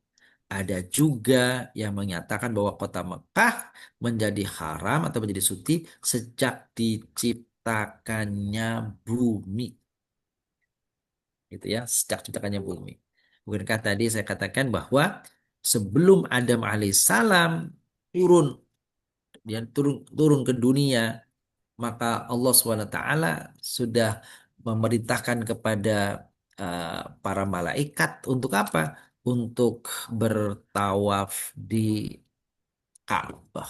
Ada juga yang menyatakan bahwa kota Mekah menjadi haram atau menjadi suci sejak diciptakannya bumi. Gitu ya, sejak diciptakannya bumi. Bukankah tadi saya katakan bahwa sebelum Adam alaihissalam turun, dia turun ke dunia, maka Allah SWT sudah memerintahkan kepada para malaikat untuk apa? Untuk bertawaf di Ka'bah.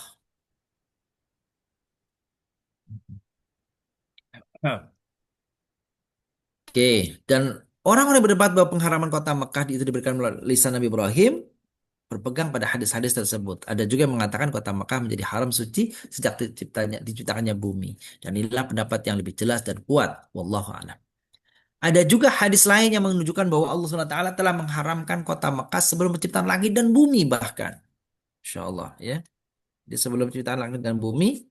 Nah, oke, dan orang-orang yang berdebat bahwa pengharaman kota Mekah itu diberikan melalui lisan Nabi Ibrahim berpegang pada hadis-hadis tersebut. Ada juga yang mengatakan kota Mekah menjadi haram suci sejak diciptakannya bumi. Dan inilah pendapat yang lebih jelas dan kuat. Wallahu a'lam. Ada juga hadis lain yang menunjukkan bahwa Allah SWT telah mengharamkan kota Mekah sebelum penciptaan langit dan bumi bahkan. Insya Allah ya. Jadi sebelum penciptaan langit dan bumi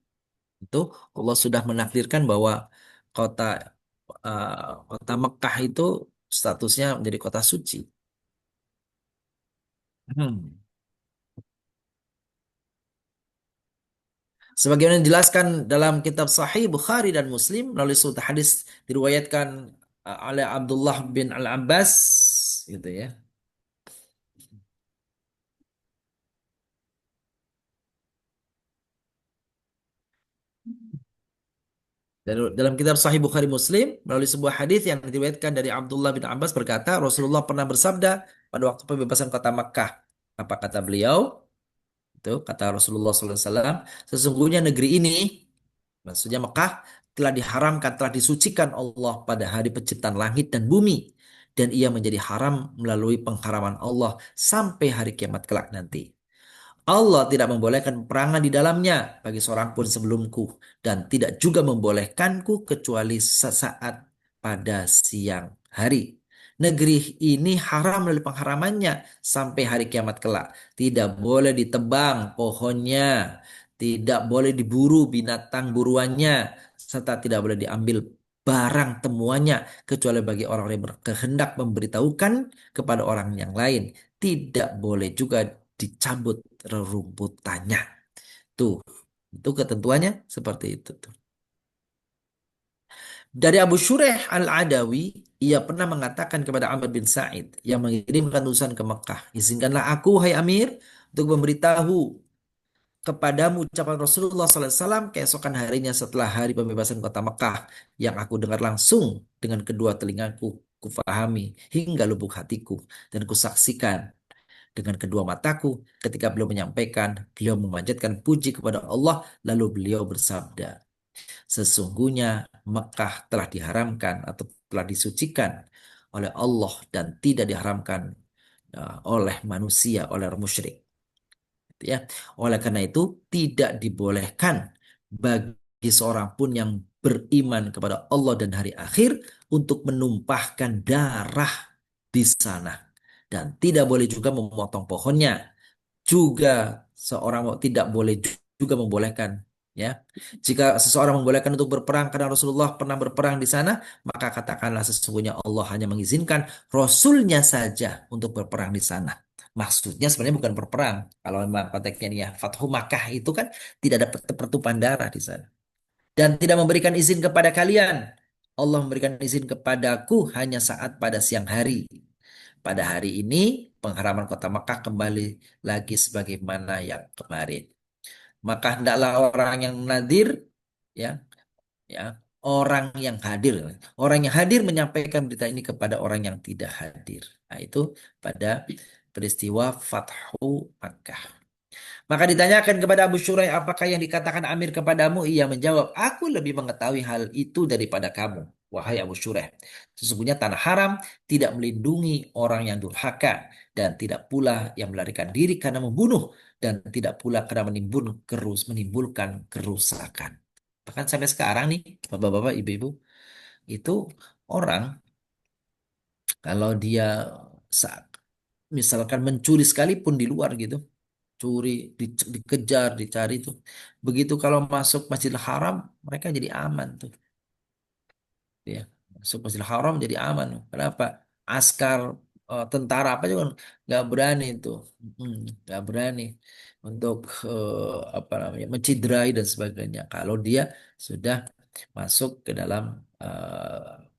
itu Allah sudah menakdirkan bahwa kota kota Mekah itu statusnya menjadi kota suci. Hmm. Sebagaimana dijelaskan dalam kitab Sahih Bukhari dan Muslim melalui suatu hadis diriwayatkan oleh Abdullah bin Al-Abbas gitu ya. Dalam kitab Sahih Bukhari Muslim melalui sebuah hadis yang diriwayatkan dari Abdullah bin Abbas berkata Rasulullah pernah bersabda pada waktu pembebasan kota Makkah. Apa kata beliau? Itu kata Rasulullah SAW, sesungguhnya negeri ini, maksudnya Mekah, telah diharamkan, telah disucikan Allah pada hari penciptaan langit dan bumi. Dan ia menjadi haram melalui pengharaman Allah sampai hari kiamat kelak nanti. Allah tidak membolehkan peperangan di dalamnya bagi seorang pun sebelumku dan tidak juga membolehkanku kecuali sesaat pada siang hari. Negeri ini haram melalui pengharamannya sampai hari kiamat kelak. Tidak boleh ditebang pohonnya, tidak boleh diburu binatang buruannya, serta tidak boleh diambil barang temuannya kecuali bagi orang yang berkehendak memberitahukan kepada orang yang lain. Tidak boleh juga dicabut rerumputannya. Tuh, itu ketentuannya seperti itu tuh. Dari Abu Shuraih Al-Adawi, ia pernah mengatakan kepada Amr bin Sa'id yang mengirimkan utusan ke Mekah, izinkanlah aku, hai Amir, untuk memberitahu kepadamu ucapan Rasulullah SAW keesokan harinya setelah hari pembebasan kota Mekah yang aku dengar langsung dengan kedua telingaku, kufahami hingga lubuk hatiku dan kusaksikan dengan kedua mataku ketika beliau menyampaikan, beliau memanjatkan puji kepada Allah, lalu beliau bersabda, sesungguhnya Mekah telah diharamkan atau telah disucikan oleh Allah dan tidak diharamkan oleh manusia, oleh orang musyrik. Gitu ya. Oleh karena itu tidak dibolehkan bagi seorang pun yang beriman kepada Allah dan hari akhir untuk menumpahkan darah di sana dan tidak boleh juga memotong pohonnya juga seorang tidak boleh juga membolehkan ya. Jika seseorang membolehkan untuk berperang karena Rasulullah pernah berperang di sana, maka katakanlah sesungguhnya Allah hanya mengizinkan Rasulnya saja untuk berperang di sana. Maksudnya sebenarnya bukan berperang. Kalau memang konteksnya ini ya, Fathu Makkah itu kan tidak ada pertumpahan darah di sana. Dan tidak memberikan izin kepada kalian. Allah memberikan izin kepadaku hanya saat pada siang hari. Pada hari ini pengharaman kota Makkah kembali lagi sebagaimana yang kemarin. Maka hendaklah orang yang nadir ya ya orang yang hadir. Orang yang hadir menyampaikan berita ini kepada orang yang tidak hadir. Nah, itu pada peristiwa Fathu Makkah. Maka ditanyakan kepada Abu Syurai, apakah yang dikatakan Amir kepadamu? Ia menjawab, aku lebih mengetahui hal itu daripada kamu, wahai Abu Syurai. Sesungguhnya tanah haram tidak melindungi orang yang durhaka dan tidak pula yang melarikan diri karena membunuh dan tidak pula karena menimbulkan kerusakan. Bahkan sampai sekarang nih, bapak-bapak, ibu-ibu, itu orang kalau dia misalkan mencuri sekalipun di luar gitu, curi, dikejar, dicari tuh. Begitu kalau masuk Masjidil Haram, mereka jadi aman tuh. Ya, masuk Masjidil Haram jadi aman. Kenapa? Askar, tentara apa juga nggak berani tuh, nggak berani untuk apa namanya mencidrai dan sebagainya. Kalau dia sudah masuk ke dalam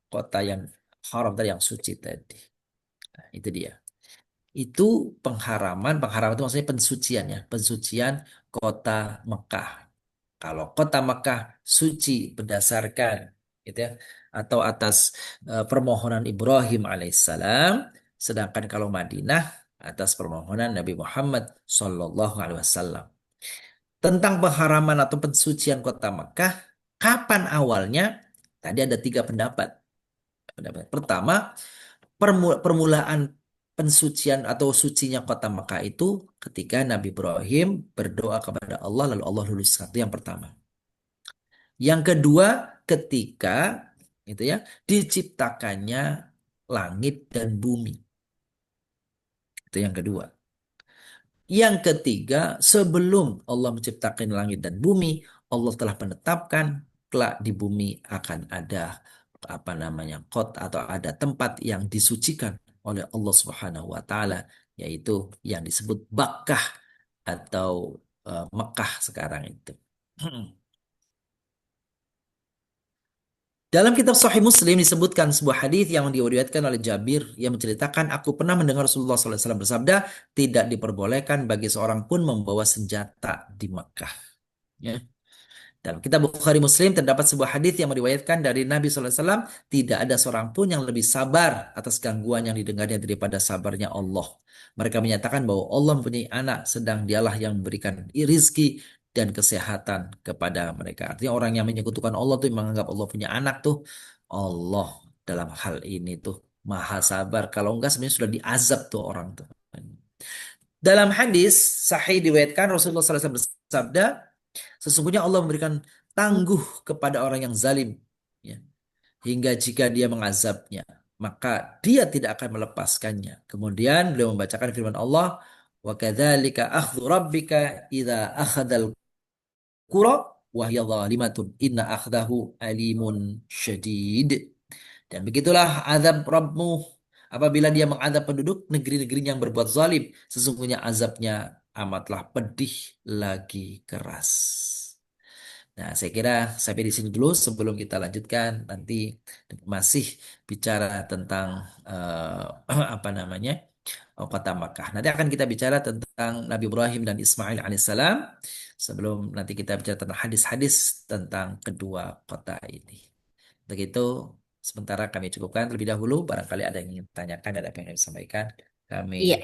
kota yang haram tadi, yang suci tadi. Nah, itu dia. Itu pengharaman itu maksudnya pensucian ya, pensucian kota Mekah. Kalau kota Mekah suci berdasarkan gitu ya, atau atas permohonan Ibrahim alaihissalam, sedangkan kalau Madinah atas permohonan Nabi Muhammad Shallallahu alaihi wasallam. Tentang pengharaman atau pensucian kota Mekah, kapan awalnya? Tadi ada tiga pendapat. Pendapat pertama, permulaan pensucian atau sucinya kota Mekah itu ketika Nabi Ibrahim berdoa kepada Allah lalu Allah lulus. Satu yang pertama. Yang kedua, ketika itu ya diciptakannya langit dan bumi. Itu yang kedua. Yang ketiga, sebelum Allah menciptakan langit dan bumi, Allah telah menetapkan kelak di bumi akan ada apa namanya kot atau ada tempat yang disucikan oleh Allah Subhanahu wa taala, yaitu yang disebut Bakkah atau Mekah sekarang itu. Dalam kitab Sahih Muslim disebutkan sebuah hadis yang diriwayatkan oleh Jabir yang menceritakan aku pernah mendengar Rasulullah SAW bersabda, tidak diperbolehkan bagi seorang pun membawa senjata di Mekah. Ya. Dalam kitab Bukhari Muslim terdapat sebuah hadis yang meriwayatkan dari Nabi SAW, tidak ada seorang pun yang lebih sabar atas gangguan yang didengarnya daripada sabarnya Allah. Mereka menyatakan bahwa Allah mempunyai anak, sedang dialah yang memberikan rizki dan kesehatan kepada mereka. Artinya orang yang menyekutukan Allah tuh, yang menganggap Allah punya anak tuh, Allah dalam hal ini tuh maha sabar. Kalau enggak sebenarnya sudah diazab tuh orang tuh. Dalam hadis sahih diriwayatkan Rasulullah SAW bersabda, sesungguhnya Allah memberikan tangguh kepada orang yang zalim, ya, hingga jika dia mengazabnya, maka dia tidak akan melepaskannya. Kemudian beliau membacakan firman Allah, wa kadzalika akhdhu rabbika idza akhadzal qura wa hiya zalimatun inna akhdahu alimun syadid. Dan begitulah azab Rabbmu apabila dia mengadab penduduk negeri-negeri yang berbuat zalim. Sesungguhnya azabnya amatlah pedih lagi keras. Nah, saya kira sampai di sini dulu sebelum kita lanjutkan nanti masih bicara tentang apa namanya kota Makkah. Nanti akan kita bicara tentang Nabi Ibrahim dan Ismail alaihissalam sebelum nanti kita bicara tentang hadis-hadis tentang kedua kota ini. Begitu, sementara kami cukupkan terlebih dahulu. Barangkali ada yang ingin tanyakan dan apa yang ingin disampaikan. Kami Iya,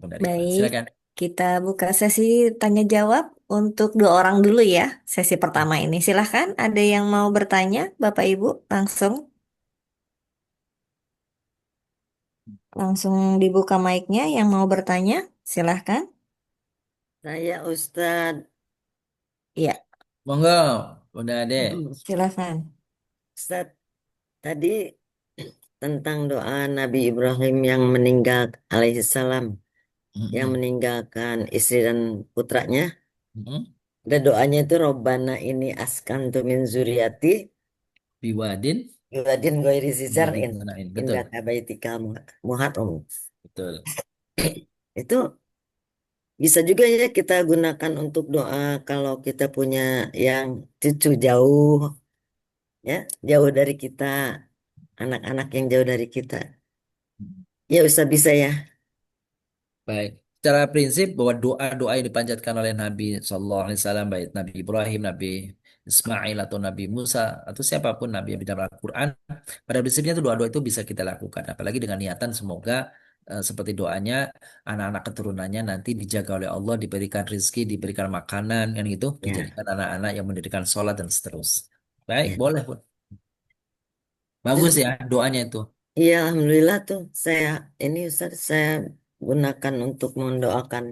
menerima. baik. Silakan. Kita buka sesi tanya jawab untuk dua orang dulu ya, sesi pertama ini. Silahkan, ada yang mau bertanya, Bapak Ibu, langsung langsung dibuka mic-nya yang mau bertanya, silahkan. Saya Ustadz, Iya, Monggo, Bunda Ade. silahkan. Ustadz tadi tentang doa Nabi Ibrahim yang meninggal alaihissalam, yang Mm-mm. meninggalkan istri dan putranya. Mm-mm. Ada doanya itu Robbana ini askantu min zuriati Biwadin, yuladin goiri dari zizar'in Zanain. Betul, indah kabaitika muharram. betul. Itu bisa juga ya kita gunakan untuk doa kalau kita punya yang cucu jauh, ya, jauh dari kita, anak-anak yang jauh dari kita. Ya bisa ya. Baik. Secara prinsip bahwa doa-doa yang dipanjatkan oleh Nabi Sallallahu Alaihi Wasallam, baik Nabi Ibrahim, Nabi Ismail atau Nabi Musa atau siapapun Nabi yang di dalam Al-Quran, pada prinsipnya itu doa-doa itu bisa kita lakukan. Apalagi dengan niatan semoga seperti doanya anak-anak keturunannya nanti dijaga oleh Allah, diberikan rizki, diberikan makanan, kan gitu, Ya, dijadikan anak-anak yang mendirikan sholat dan seterusnya. Baik, ya. boleh pun. Bagus Terus, ya doanya itu. iya, alhamdulillah tuh saya ini Ustaz saya gunakan untuk mendoakan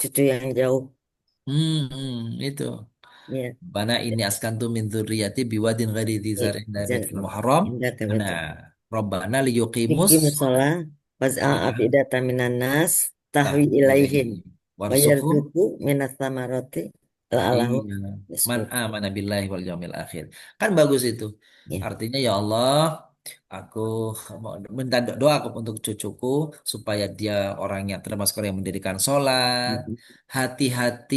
cucu yang jauh. Itu. Ya, Bana ini askantu min dzurriyyati biwadin ghairi dzi ya, zar'in la Zat- baitul muharram. indah Nah, kabita. Rabbana liyuqimus Fikri musola, fas'a ya afidata minan nas, tahwi tahwi ilaihin, ilaihi wa warzuqhum yarzuqu minas samaroti, la'alahu iya man yashkur. amana billahi wal yaumil akhir. Kan bagus itu. Ya. Artinya ya Allah, aku mau minta doa untuk cucuku supaya dia orang yang termasuk orang yang mendirikan sholat, Mhm. hati-hati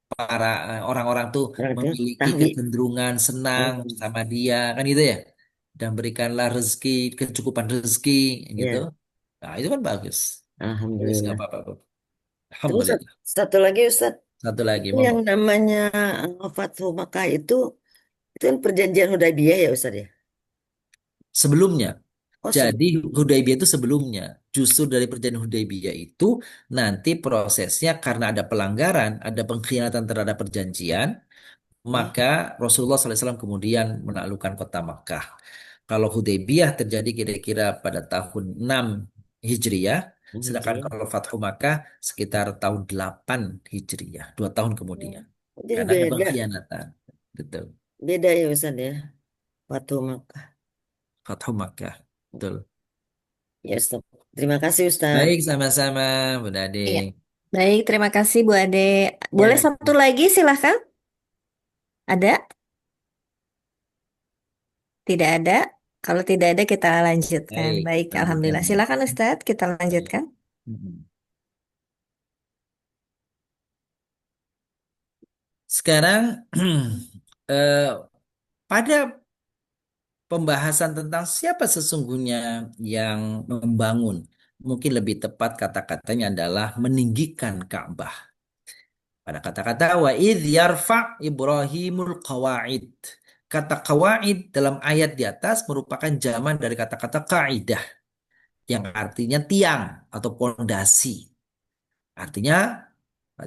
para orang-orang tuh Orang itu memiliki tahwi. kecenderungan senang Mhm. sama dia kan gitu ya, dan berikanlah rezeki kecukupan rezeki gitu. Ya, Nah itu kan bagus, bagus nggak alhamdulillah. apa-apa Bu. Terus Alhamdulillah. satu lagi Ustaz, Satu lagi itu monggo. yang namanya Fathu Makkah itu kan perjanjian Hudaybiyah ya Ustaz ya? Sebelumnya, Oh, jadi Hudaybiyah itu sebelumnya, justru dari perjanjian Hudaybiyah itu nanti prosesnya karena ada pelanggaran, ada pengkhianatan terhadap perjanjian, oh, maka Rasulullah SAW kemudian menaklukkan kota Makkah. Kalau Hudaybiyah terjadi kira-kira pada tahun 6 Hijriyah, sedangkan Hijriah. kalau Fathu Makkah sekitar tahun 8 Hijriyah, 2 tahun kemudian. Jadi Karena ada beda, pengkhianatan. Gitu. beda ya Ustaz ya, Fathu Makkah. Fathu Makkah. Betul. Ya Ustaz. Terima kasih Ustaz. Baik, sama-sama, Bu Dade. Iya. Baik, terima kasih Bu Ade. Boleh Ya, satu lagi, silahkan. Ada? Tidak ada? Kalau tidak ada, kita lanjutkan. Baik, Baik, lanjutkan. Alhamdulillah. Silahkan Ustadz, kita Baik. lanjutkan. Mm-mm. Sekarang eh, pada pembahasan tentang siapa sesungguhnya yang membangun. Mungkin lebih tepat kata-katanya adalah meninggikan Ka'bah. Pada kata-kata wa idh yarfa' Ibrahimul qawaid. Kata qawaid dalam ayat di atas merupakan zaman dari kata-kata kaidah yang artinya tiang atau pondasi. Artinya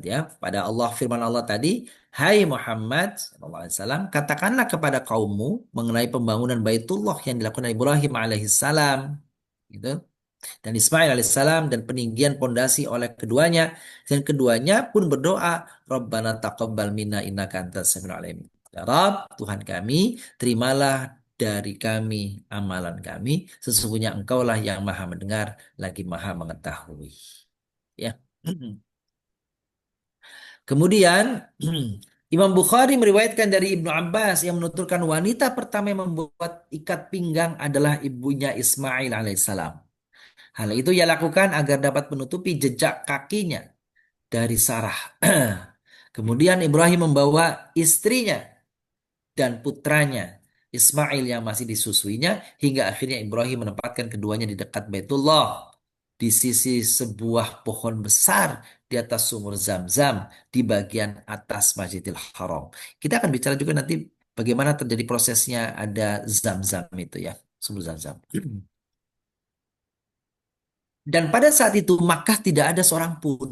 ya, pada Allah firman Allah tadi, Hai Muhammad SAW, katakanlah kepada kaummu mengenai pembangunan Baitullah yang dilakukan Ibrahim alaihissalam, gitu, dan Ismail alaihissalam dan peninggian pondasi oleh keduanya dan keduanya pun berdoa Rabbana taqabbal minna innaka antas samiul alim. Ya Rabb, Tuhan kami, terimalah dari kami amalan kami, sesungguhnya Engkaulah yang Maha mendengar lagi Maha mengetahui. Ya. Kemudian Imam Bukhari meriwayatkan dari Ibnu Abbas yang menuturkan wanita pertama yang membuat ikat pinggang adalah ibunya Ismail alaihissalam. Hal itu ia lakukan agar dapat menutupi jejak kakinya dari Sarah. Kemudian Ibrahim membawa istrinya dan putranya Ismail yang masih disusuinya hingga akhirnya Ibrahim menempatkan keduanya di dekat Baitullah di sisi sebuah pohon besar di atas sumur Zam-Zam di bagian atas Masjidil Haram. Kita akan bicara juga nanti bagaimana terjadi prosesnya ada Zam-Zam itu ya, sumur Zam-Zam. Dan pada saat itu Makkah tidak ada seorang pun.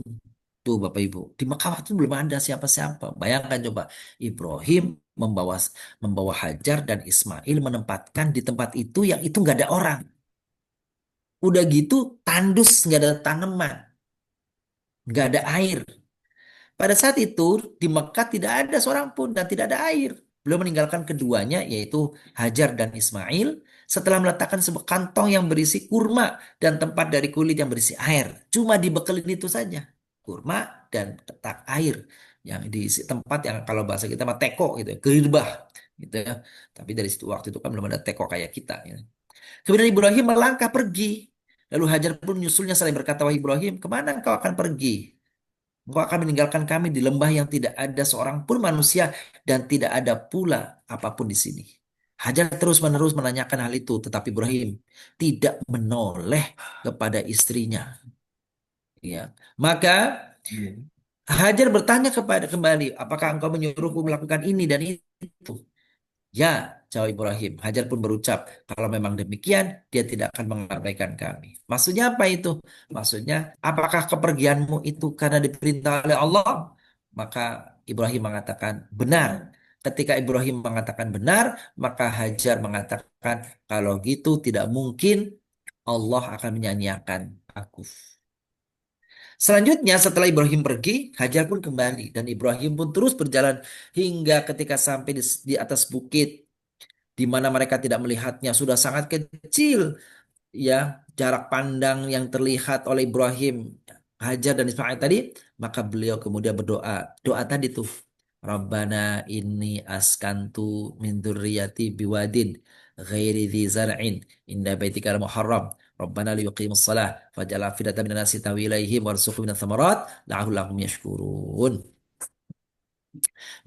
Tuh Bapak Ibu, di Makkah itu belum ada siapa-siapa. Bayangkan coba, Ibrahim membawa membawa Hajar dan Ismail menempatkan di tempat itu yang itu nggak ada orang. Udah gitu tandus, nggak ada tanaman, nggak ada air. Pada saat itu di Mekah tidak ada seorang pun dan tidak ada air. Beliau meninggalkan keduanya yaitu Hajar dan Ismail setelah meletakkan sebuah kantong yang berisi kurma dan tempat dari kulit yang berisi air. Cuma dibekelin itu saja. Kurma dan tetak air yang di tempat yang kalau bahasa kita mah teko gitu ya, gerirbah gitu ya. Tapi dari situ waktu itu kan belum ada teko kayak kita ya. Kemudian Ibrahim melangkah pergi. Lalu Hajar pun menyusulnya saling berkata, "Wahai Ibrahim, kemana engkau akan pergi? Engkau akan meninggalkan kami di lembah yang tidak ada seorang pun manusia dan tidak ada pula apapun di sini." Hajar terus-menerus menanyakan hal itu, tetapi Ibrahim tidak menoleh kepada istrinya. Ya, maka Hajar bertanya kepada kembali, apakah engkau menyuruhku melakukan ini dan itu? Ya, jawab Ibrahim. Hajar pun berucap, kalau memang demikian, dia tidak akan mengabaikan kami. Maksudnya apa itu? Maksudnya, apakah kepergianmu itu karena diperintah oleh Allah? Maka Ibrahim mengatakan benar. Ketika Ibrahim mengatakan benar, maka Hajar mengatakan, kalau gitu tidak mungkin Allah akan menyanyiakan aku. Selanjutnya setelah Ibrahim pergi, Hajar pun kembali dan Ibrahim pun terus berjalan hingga ketika sampai di atas bukit di mana mereka tidak melihatnya sudah sangat kecil ya jarak pandang yang terlihat oleh Ibrahim, Hajar dan Ismail tadi, maka beliau kemudian berdoa. Doa tadi tuh, Rabbana inni askantu min dzurriyyati biwadin ghairi dzi zar'in inda baitikal muharram. Rabbana liyuqimus shalah faj'al afidatan minan nasi tahwi ilaihim warzuqhum minats tsamarat la'allahum yashkurun.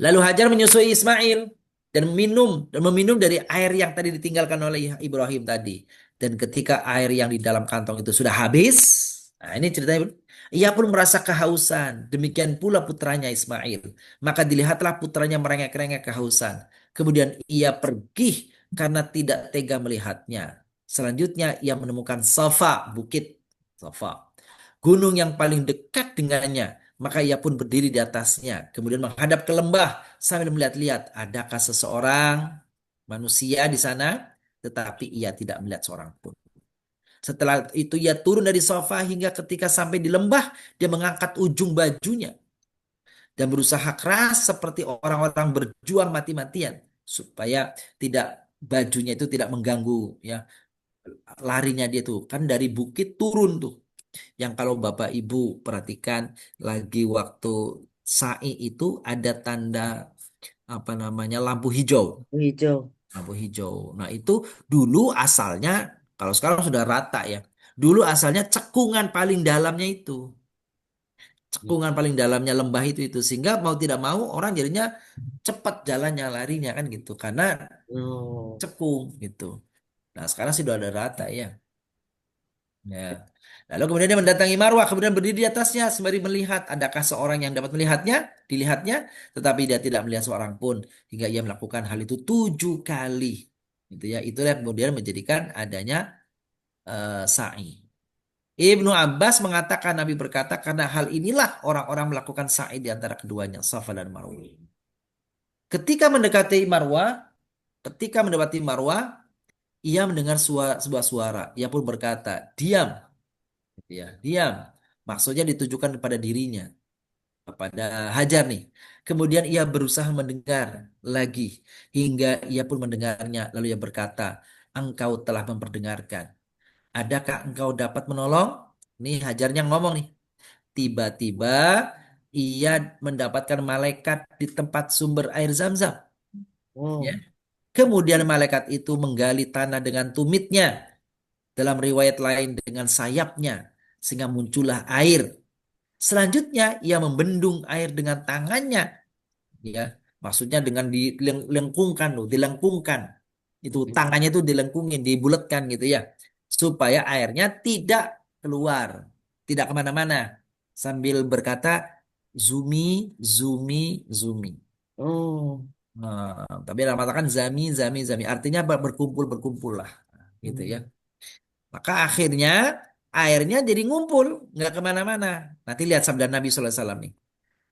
Lalu Hajar menyusui Ismail dan meminum dari air yang tadi ditinggalkan oleh Ibrahim tadi. Dan ketika air yang di dalam kantong itu sudah habis, nah ini ceritanya, ia pun merasa kehausan. Demikian pula putranya Ismail. Maka dilihatlah putranya merengek-rengek kehausan. Kemudian ia pergi karena tidak tega melihatnya. Selanjutnya ia menemukan Safa, bukit Safa, gunung yang paling dekat dengannya. Maka ia pun berdiri di atasnya, kemudian menghadap ke lembah sambil melihat-lihat, adakah seseorang manusia di sana? Tetapi ia tidak melihat seorang pun. Setelah itu ia turun dari sofa hingga ketika sampai di lembah, dia mengangkat ujung bajunya dan berusaha keras seperti orang-orang berjuang mati-matian supaya tidak bajunya itu tidak mengganggu ya larinya dia tuh kan dari bukit turun tuh yang kalau Bapak Ibu perhatikan lagi waktu sa'i itu ada tanda apa namanya lampu hijau. Hijau. Lampu hijau. Nah itu dulu asalnya kalau sekarang sudah rata ya. Dulu asalnya cekungan paling dalamnya itu. Cekungan paling dalamnya lembah itu sehingga mau tidak mau orang jadinya cepat jalannya larinya kan gitu karena Oh. cekung gitu. Nah sekarang sih sudah ada rata ya. Ya. Lalu kemudian dia mendatangi Marwah, kemudian berdiri di atasnya sembari melihat adakah seorang yang dapat dilihatnya, tetapi dia tidak melihat seorang pun hingga ia melakukan hal itu 7 kali. Gitu ya, itulah yang kemudian menjadikan adanya sa'i. Ibnu Abbas mengatakan Nabi berkata karena hal inilah orang-orang melakukan sa'i di antara keduanya, Safa dan Marwah. Ketika mendekati Marwah, ketika mendapati Marwah, ia mendengar sebuah suara. Ia pun berkata, diam. Gitu ya, diam. Maksudnya ditujukan kepada dirinya, kepada Hajar nih. Kemudian ia berusaha mendengar lagi hingga ia pun mendengarnya. Lalu ia berkata, engkau telah memperdengarkan. Adakah engkau dapat menolong? Nih Hajarnya ngomong nih. Tiba-tiba ia mendapatkan malaikat di tempat sumber air Zam-Zam. Ya. Oh. Kemudian malaikat itu menggali tanah dengan tumitnya. Dalam riwayat lain dengan sayapnya. Sehingga muncullah air. Selanjutnya ia membendung air dengan tangannya, ya. Maksudnya dengan dilengkungkan loh, dilengkungkan. Itu tangannya itu dilengkungin, dibulatkan gitu ya. Supaya airnya tidak keluar, tidak kemana-mana. Sambil berkata, Zumi, Zumi, Zumi. Oh. Nah, tapi dalam mengatakan Zami, Zami, Zami. Artinya berkumpul, berkumpul lah. Gitu ya. Hmm. Maka akhirnya airnya jadi ngumpul, nggak kemana-mana. Nanti lihat sabda Nabi SAW nih.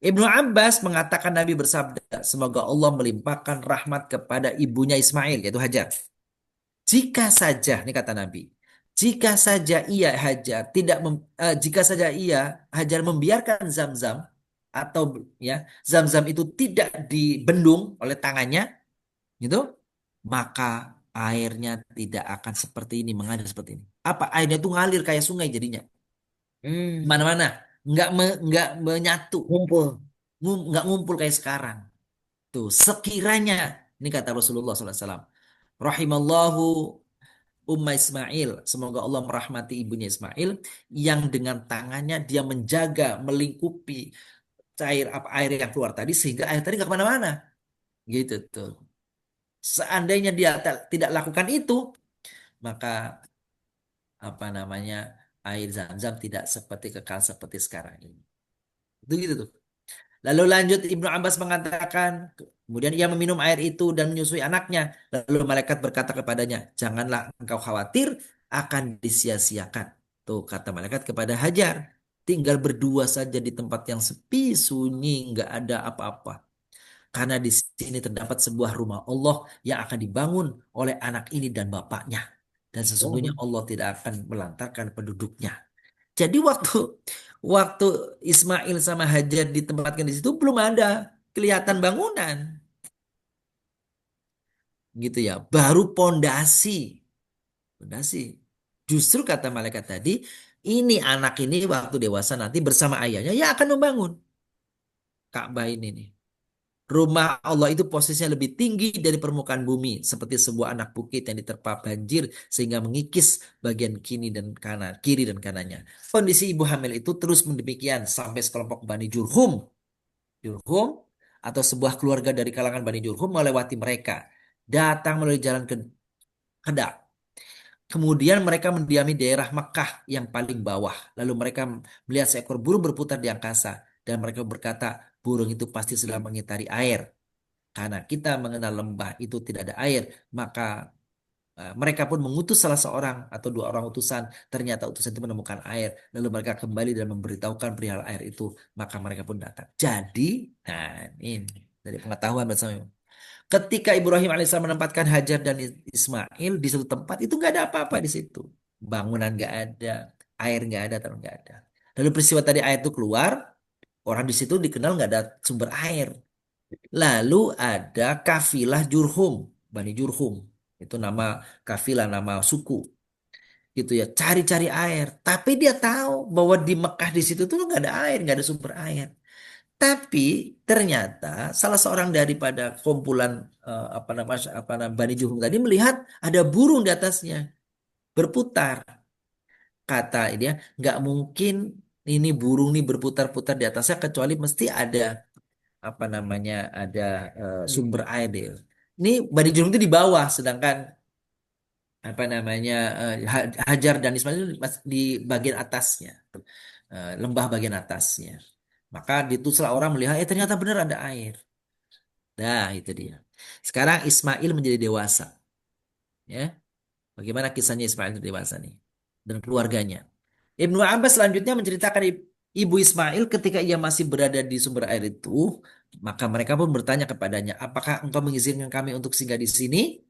Ibnu Abbas mengatakan Nabi bersabda, semoga Allah melimpahkan rahmat kepada ibunya Ismail, yaitu Hajar. Jika saja, ini kata Nabi, jika saja ia Hajar tidak, jika saja ia Hajar membiarkan Zam-Zam atau ya Zam-Zam itu tidak dibendung oleh tangannya, gitu, maka airnya tidak akan seperti ini, mengalir seperti ini. Apa airnya itu ngalir kayak sungai jadinya, Hmm. mana-mana, nggak menyatu, Ngumpul. nggak ngumpul kayak sekarang. Tuh, sekiranya, ini kata Rasulullah SAW, rahimallahu Umma Ismail, semoga Allah merahmati ibunya Ismail, yang dengan tangannya dia menjaga, melingkupi cair apa air yang keluar tadi, sehingga air tadi nggak kemana-mana. Gitu tuh. Seandainya dia tidak lakukan itu, maka apa namanya air Zam-Zam tidak seperti kekal seperti sekarang ini. Itu gitu tuh. Lalu lanjut Ibnu Abbas mengatakan, kemudian ia meminum air itu dan menyusui anaknya. Lalu malaikat berkata kepadanya, janganlah engkau khawatir akan disia-siakan. Tuh kata malaikat kepada Hajar, tinggal berdua saja di tempat yang sepi, sunyi, nggak ada apa-apa. Karena di sini terdapat sebuah rumah Allah yang akan dibangun oleh anak ini dan bapaknya. Dan sesungguhnya Oh. Allah tidak akan melantarkan penduduknya. Jadi waktu waktu Ismail sama Hajar ditempatkan di situ belum ada kelihatan bangunan, gitu ya. Baru pondasi, pondasi. Justru kata malaikat tadi, ini anak ini waktu dewasa nanti bersama ayahnya ya akan membangun Ka'bah ini nih. Rumah Allah itu posisinya lebih tinggi dari permukaan bumi, seperti sebuah anak bukit yang diterpa banjir sehingga mengikis bagian kiri dan kanannya. Kondisi ibu hamil itu terus demikian sampai sekelompok Bani Jurhum, Jurhum atau sebuah keluarga dari kalangan Bani Jurhum melewati mereka, datang melalui jalan ke Kedak. Kemudian mereka mendiami daerah Mekah yang paling bawah. Lalu mereka melihat seekor burung berputar di angkasa dan mereka berkata, burung itu pasti sedang mengitari air. Karena kita mengenal lembah itu tidak ada air, maka mereka pun mengutus salah seorang atau 2 orang utusan. Ternyata utusan itu menemukan air. Lalu mereka kembali dan memberitahukan perihal air itu. Maka mereka pun datang. Jadi, nah ini dari pengetahuan bersama. Ketika Ibrahim alaihissalam menempatkan Hajar dan Ismail di satu tempat, itu nggak ada apa-apa di situ. Bangunan nggak ada, air nggak ada, tanah nggak ada. Lalu peristiwa tadi air itu keluar, orang di situ dikenal nggak ada sumber air. Lalu ada kafilah Jurhum, Bani Jurhum. Itu nama kafilah, nama suku. Gitu ya, cari-cari air. Tapi dia tahu bahwa di Mekah di situ tuh nggak ada air, nggak ada sumber air. Tapi ternyata salah seorang daripada kumpulan apa nama Bani Jurhum tadi melihat ada burung di atasnya berputar. Kata dia, nggak mungkin ini burung nih berputar-putar di atasnya kecuali mesti ada apa namanya ada sumber air deh. Ini Bani Jurhum itu di bawah, sedangkan apa namanya Hajar dan Ismail itu di bagian atasnya, lembah bagian atasnya. Maka dituslah orang melihat, ternyata benar ada air. Nah, itu dia. Sekarang Ismail menjadi dewasa, ya. Bagaimana kisahnya Ismail menjadi dewasa nih dan keluarganya? Ibnu Abbas selanjutnya menceritakan ibu Ismail ketika ia masih berada di sumber air itu, maka mereka pun bertanya kepadanya, apakah engkau mengizinkan kami untuk singgah di sini?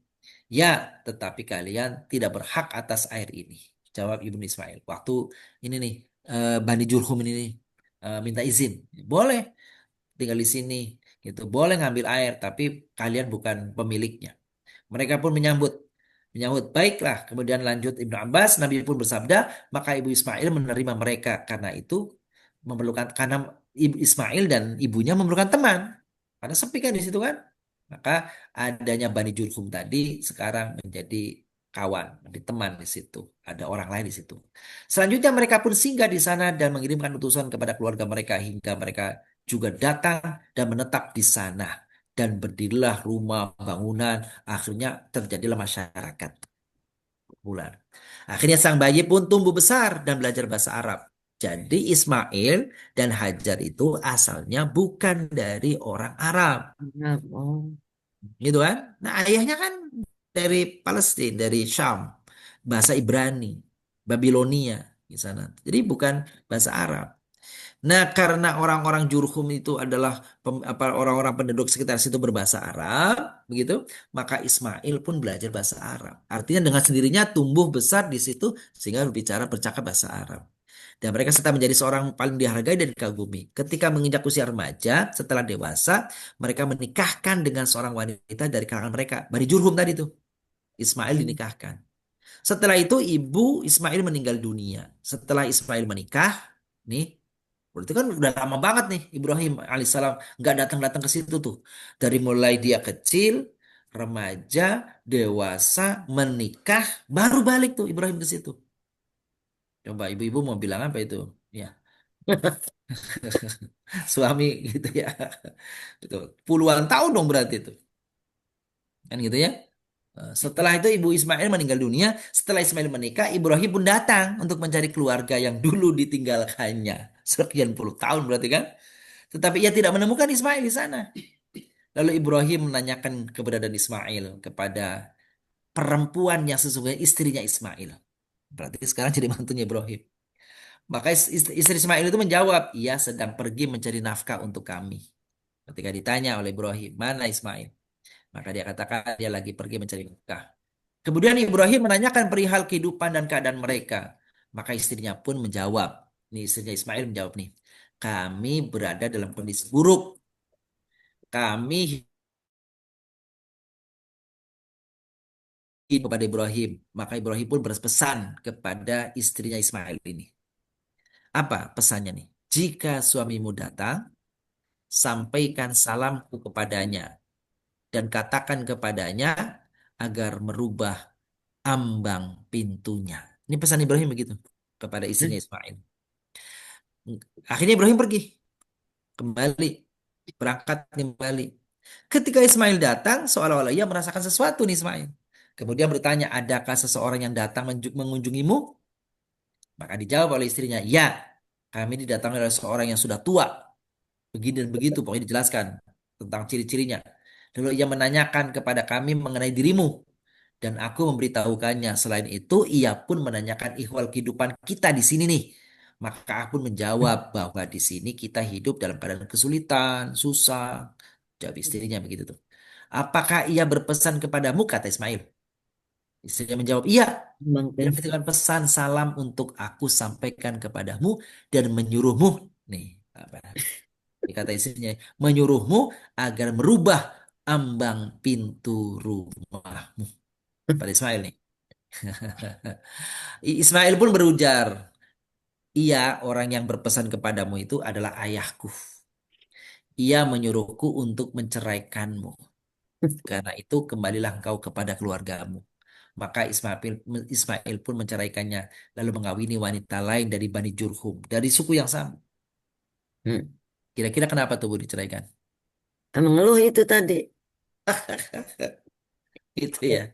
Ya, tetapi kalian tidak berhak atas air ini. Jawab Ibnu Ismail. Waktu ini nih, Bani Jurhum ini nih, minta izin. Boleh tinggal di sini. Gitu. Boleh ngambil air, tapi kalian bukan pemiliknya. Mereka pun menyambut. Menyambut, baiklah. Kemudian lanjut Ibnu Abbas, Nabi pun bersabda, maka Ibu Ismail menerima mereka. Karena itu, karena Ibu Ismail dan ibunya memerlukan teman. Karena sepi kan di situ kan. Maka adanya Bani Jurhum tadi sekarang menjadi kawan, menjadi teman di situ. Ada orang lain di situ. Selanjutnya mereka pun singgah di sana dan mengirimkan utusan kepada keluarga mereka hingga mereka juga datang dan menetap di sana. Dan berdirilah rumah bangunan. Akhirnya terjadilah masyarakat bulan. Akhirnya sang bayi pun tumbuh besar dan belajar bahasa Arab. Jadi Ismail dan Hajar itu asalnya bukan dari orang Arab. Oh. Gitu kan? Nah, ayahnya kan dari Palestina, dari Syam, bahasa Ibrani, Babilonia di sana. Jadi bukan bahasa Arab. Nah, karena orang-orang Jurhum itu adalah orang-orang penduduk sekitar situ berbahasa Arab, begitu, maka Ismail pun belajar bahasa Arab. Artinya dengan sendirinya tumbuh besar di situ sehingga berbicara bercakap bahasa Arab. Dan mereka serta menjadi seorang paling dihargai dan dikagumi. Ketika menginjak usia remaja, setelah dewasa, mereka menikahkan dengan seorang wanita dari kalangan mereka. Bani Jurhum tadi tuh. Ismail dinikahkan. Setelah itu ibu Ismail meninggal dunia. Setelah Ismail menikah, nih, berarti kan udah lama banget nih Ibrahim alaihissalam nggak datang-datang ke situ tuh. Dari mulai dia kecil, remaja, dewasa, menikah, baru balik tuh Ibrahim ke situ. Coba ibu-ibu mau bilang apa itu? Ya, suami gitu ya. Itu puluhan tahun dong berarti itu. Kan gitu ya. Setelah itu ibu Ismail meninggal dunia. Setelah Ismail menikah, Ibrahim pun datang untuk mencari keluarga yang dulu ditinggalkannya. Sekian puluh tahun berarti kan. Tetapi ia tidak menemukan Ismail di sana. Lalu Ibrahim menanyakan keberadaan Ismail kepada perempuan yang sesungguhnya istrinya Ismail. Berarti sekarang jadi mantunya Ibrahim. Maka istri Ismail itu menjawab, ia sedang pergi mencari nafkah untuk kami. Ketika ditanya oleh Ibrahim, mana Ismail? Maka dia katakan dia lagi pergi mencari nafkah. Kemudian Ibrahim menanyakan perihal kehidupan dan keadaan mereka. Maka istrinya pun menjawab. Ini istrinya Ismail menjawab nih. Kami berada dalam kondisi buruk. Kami hidup kepada Ibrahim. Maka Ibrahim pun berpesan kepada istrinya Ismail ini. Apa pesannya nih? Jika suamimu datang, sampaikan salamku kepadanya dan katakan kepadanya agar merubah ambang pintunya. Ini pesan Ibrahim begitu kepada istrinya Ismail. Akhirnya Ibrahim pergi kembali, berangkat kembali. Ketika Ismail datang, seolah-olah ia merasakan sesuatu nih Ismail. Kemudian bertanya, adakah seseorang yang datang mengunjungimu? Maka dijawab oleh istrinya, ya, kami didatangi oleh seorang yang sudah tua. Begini dan begitu, pokoknya dijelaskan tentang ciri-cirinya. Lalu ia menanyakan kepada kami mengenai dirimu. Dan aku memberitahukannya. Selain itu, ia pun menanyakan ihwal kehidupan kita di sini nih. Maka aku pun menjawab bahwa di sini kita hidup dalam keadaan kesulitan, susah. Jawab istrinya begitu tuh. Apakah ia berpesan kepadamu, kata Ismail? Istrinya menjawab, iya. Dia Makin. menitipkan pesan salam untuk aku sampaikan kepadamu dan menyuruhmu. Nih, apa? Kata istrinya, menyuruhmu agar merubah ambang pintu rumahmu. Pada Ismail nih. Ismail pun berujar, ia orang yang berpesan kepadamu itu adalah ayahku. Ia menyuruhku untuk menceraikanmu. Karena itu kembalilah engkau kepada keluargamu. Maka Ismail pun menceraikannya, lalu mengawini wanita lain dari Bani Jurhum, dari suku yang sama. Hmm. Kira-kira kenapa tuh Bu diceraikan? Mengeluh itu tadi. Itu ya.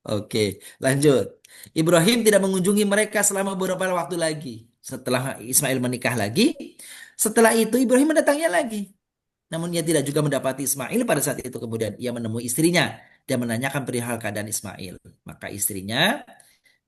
Oke, lanjut. Ibrahim tidak mengunjungi mereka selama beberapa waktu lagi. Setelah Ismail menikah lagi, setelah itu Ibrahim mendatanginya lagi. Namun ia tidak juga mendapati Ismail pada saat itu. Kemudian ia menemui istrinya dan menanyakan perihal keadaan Ismail. Maka istrinya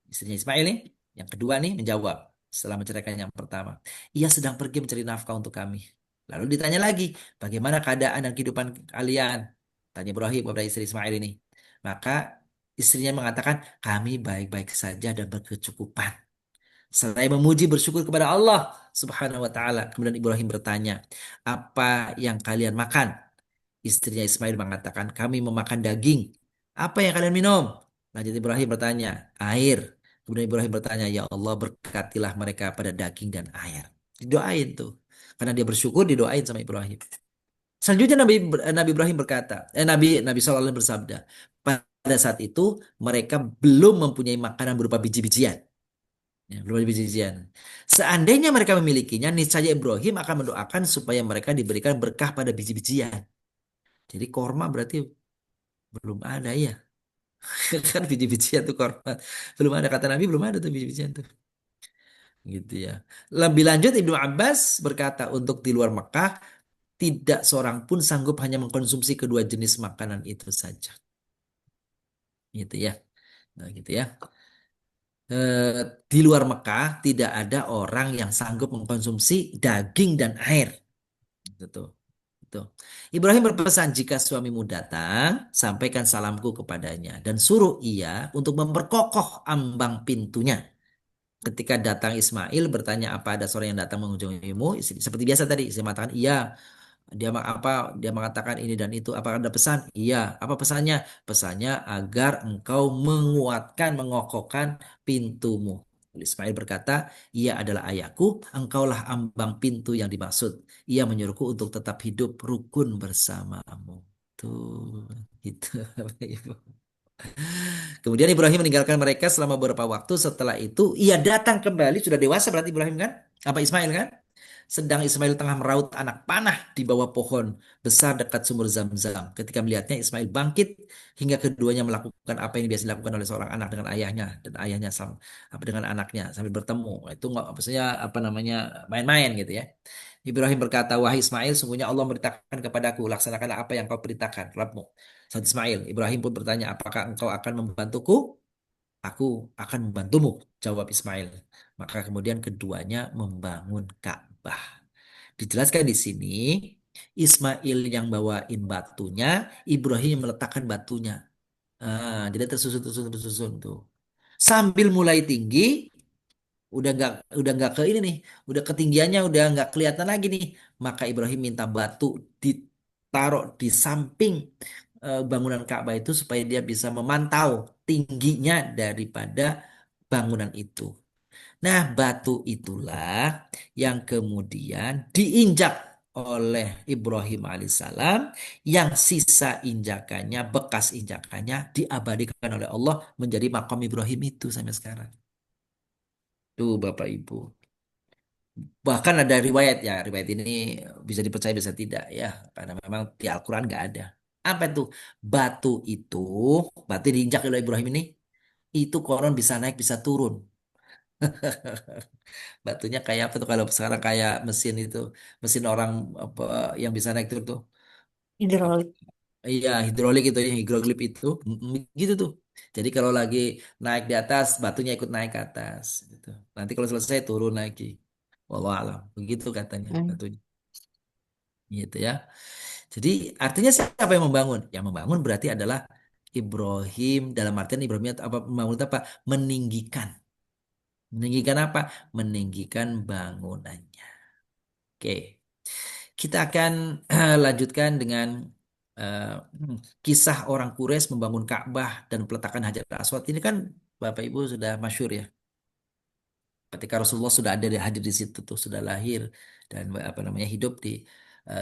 Ismail nih, yang kedua nih menjawab setelah menceritakan yang pertama. Ia sedang pergi mencari nafkah untuk kami. Lalu ditanya lagi, bagaimana keadaan dan kehidupan kalian? Tanya Ibrahim kepada istri Ismail ini. Maka istrinya mengatakan, kami baik-baik saja dan berkecukupan. Selain memuji bersyukur kepada Allah Subhanahu wa taala. Kemudian Ibrahim bertanya, "Apa yang kalian makan?" Istrinya Ismail mengatakan, "Kami memakan daging." "Apa yang kalian minum?" Lanjut Ibrahim bertanya, "Air." Kemudian Ibrahim bertanya, "Ya Allah, berkatilah mereka pada daging dan air." Didoain tuh. Karena dia bersyukur didoain sama Ibrahim. Selanjutnya Nabi Ibrahim berkata, Nabi SAW bersabda, pada saat itu mereka belum mempunyai makanan berupa biji-bijian. Ya, belum ada biji-bijian. Seandainya mereka memilikinya, niscaya Ibrahim akan mendoakan supaya mereka diberikan berkah pada biji-bijian. Jadi korma berarti belum ada ya. Kan biji-bijian tuh korma. Belum ada, kata Nabi, belum ada tuh biji-bijian tuh. Gitu ya. Lebih lanjut Ibnu Abbas berkata untuk di luar Mekah tidak seorang pun sanggup hanya mengkonsumsi kedua jenis makanan itu saja. Gitu ya. Nah, gitu ya. Di luar Mekah tidak ada orang yang sanggup mengkonsumsi daging dan air. Gitu. Gitu. Ibrahim berpesan, jika suamimu datang, sampaikan salamku kepadanya dan suruh ia untuk memperkokoh ambang pintunya. Ketika datang Ismail bertanya, apa ada seorang yang datang mengunjungimu? Seperti biasa tadi, saya mengatakan iya. Dia mengatakan ini dan itu. Apakah ada pesan? Iya. Apa pesannya? Pesannya agar engkau menguatkan, mengokohkan pintumu. Ismail berkata, ia adalah ayahku, engkaulah ambang pintu yang dimaksud. Ia menyuruhku untuk tetap hidup rukun bersamamu. Tuh, gitu. Kemudian Ibrahim meninggalkan mereka selama beberapa waktu. Setelah itu ia datang kembali, sudah dewasa berarti Ibrahim kan? Apa Ismail kan? Sedang Ismail tengah meraut anak panah di bawah pohon besar dekat sumur Zam-Zam. Ketika melihatnya, Ismail bangkit hingga keduanya melakukan apa yang biasa dilakukan oleh seorang anak dengan ayahnya dan ayahnya sama apa dengan anaknya sambil bertemu. Itu nggak maksudnya apa namanya main-main gitu ya. Ibrahim berkata, wahai Ismail, sungguhnya Allah memberitakan kepadaku, laksanakanlah apa yang kau perintahkan Rabbmu. Saat Ismail, Ibrahim pun bertanya, apakah engkau akan membantuku? Aku akan membantumu, jawab Ismail. Maka kemudian keduanya membangun Ka'bah. Dijelaskan di sini, Ismail yang bawain batunya, Ibrahim yang meletakkan batunya. Jadi tersusun tuh. Sambil mulai tinggi, udah nggak ke ini nih, udah ketinggiannya udah nggak kelihatan lagi nih. Maka Ibrahim minta batu ditaruh di samping bangunan Ka'bah itu supaya dia bisa memantau tingginya daripada bangunan itu. Nah, batu itulah yang kemudian diinjak oleh Ibrahim alaihissalam, yang sisa injakannya, bekas injakannya diabadikan oleh Allah menjadi makam Ibrahim itu sampai sekarang. Tuh Bapak Ibu. Bahkan ada riwayat ya, riwayat ini bisa dipercaya bisa tidak ya, karena memang di Al-Quran nggak ada. Apa itu? Batu itu, batu yang diinjak oleh Ibrahim ini, itu konon bisa naik bisa turun. Batunya kayak apa tuh kalau sekarang kayak mesin itu, mesin orang apa yang bisa naik turun tuh. Hidrolik. Iya, hidrolik itu ya, hidroglip itu. Gitu tuh. Jadi kalau lagi naik di atas, batunya ikut naik ke atas gitu. Nanti kalau selesai turun lagi. Wallahu alam. Begitu katanya Hmm. batunya. Gitu ya. Jadi artinya siapa yang membangun? Yang membangun berarti adalah Ibrahim, dalam artian Ibrahim apa membangun itu apa? Meninggikan. Meninggikan apa? Meninggikan bangunannya. Oke. Kita akan lanjutkan dengan eh, kisah orang Quraisy membangun Ka'bah dan peletakan Hajar Aswad. Ini kan Bapak Ibu sudah masyhur ya. Ketika Rasulullah sudah ada hadir di situ tuh, sudah lahir dan apa namanya hidup di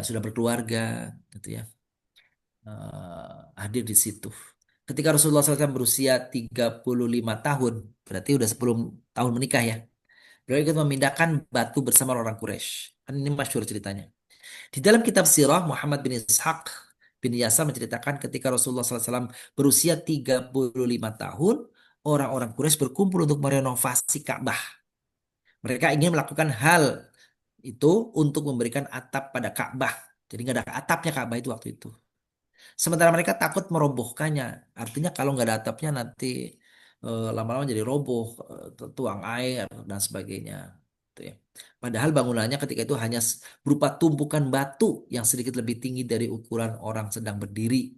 sudah berkeluarga gitu ya. Hadir di situ. Ketika Rasulullah SAW berusia 35 tahun, berarti udah 10 tahun menikah ya. Beliau ikut memindahkan batu bersama orang Quraisy. Kan ini masyhur ceritanya. Di dalam kitab Sirah Muhammad bin Ishaq bin Yasar menceritakan ketika Rasulullah SAW berusia 35 tahun, orang-orang Quraisy berkumpul untuk merenovasi Ka'bah. Mereka ingin melakukan hal itu untuk memberikan atap pada Ka'bah. Jadi nggak ada atapnya Ka'bah itu waktu itu. Sementara mereka takut merobohkannya. Artinya kalau nggak ada atapnya nanti lama-lama jadi roboh, tertuang air dan sebagainya. Gitu ya. Padahal bangunannya ketika itu hanya berupa tumpukan batu yang sedikit lebih tinggi dari ukuran orang sedang berdiri.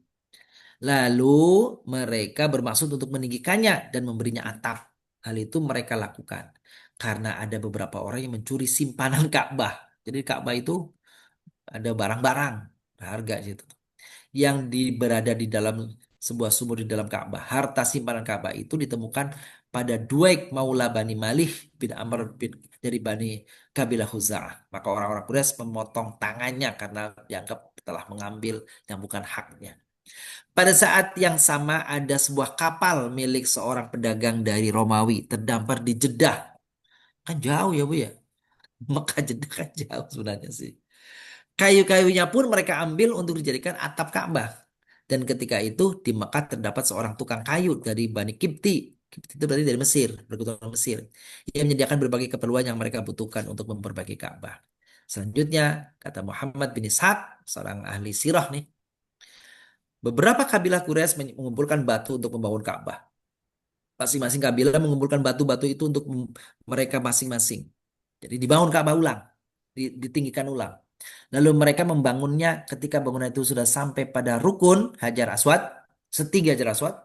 Lalu mereka bermaksud untuk meninggikannya dan memberinya atap. Hal itu mereka lakukan karena ada beberapa orang yang mencuri simpanan Ka'bah. Jadi Ka'bah itu ada barang-barang berharga situ yang berada di dalam sebuah sumur di dalam Ka'bah. Harta simpanan Ka'bah itu ditemukan pada Duaik Maula Bani Malih bin Amr bin dari Bani Kabilah Khuza'ah. Maka orang-orang Quraisy memotong tangannya karena dianggap telah mengambil yang bukan haknya. Pada saat yang sama ada sebuah kapal milik seorang pedagang dari Romawi terdampar di Jeddah. Kan jauh ya Bu ya. Mekah Jeddah kan jauh sebenarnya sih. Kayu-kayunya pun mereka ambil untuk dijadikan atap Ka'bah. Dan ketika itu di Mekah terdapat seorang tukang kayu dari Bani Kipti. Kipti itu berarti dari Mesir, berketurunan Mesir. Yang menyediakan berbagai keperluan yang mereka butuhkan untuk memperbaiki Ka'bah. Selanjutnya, kata Muhammad bin Ishaq, seorang ahli sirah nih. Beberapa kabilah Quraisy mengumpulkan batu untuk membangun Ka'bah. Masing-masing kabilah mengumpulkan batu-batu itu untuk mereka masing-masing. Jadi dibangun Ka'bah ulang, ditinggikan ulang. Lalu mereka membangunnya ketika bangunan itu sudah sampai pada rukun Hajar Aswad, setinggi Hajar Aswad.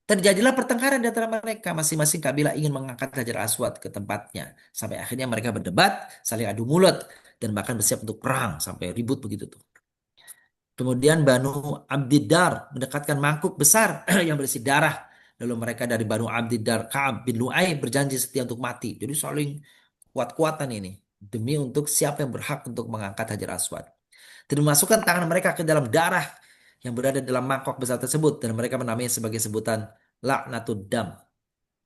Terjadilah pertengkaran di antara mereka. Masing-masing kabilah ingin mengangkat Hajar Aswad ke tempatnya. Sampai akhirnya mereka berdebat, saling adu mulut, dan bahkan bersiap untuk perang. Sampai ribut begitu tuh. Kemudian Banu Abdiddar mendekatkan mangkuk besar yang berisi darah. Lalu mereka dari Banu Abdiddar, Ka'ab bin Lu'ay berjanji setia untuk mati. Jadi saling kuat-kuatan ini. Demi untuk siapa yang berhak untuk mengangkat Hajar Aswad. Dan memasukkan tangan mereka ke dalam darah yang berada dalam mangkok besar tersebut. Dan mereka menamainya sebagai sebutan laknatud dam.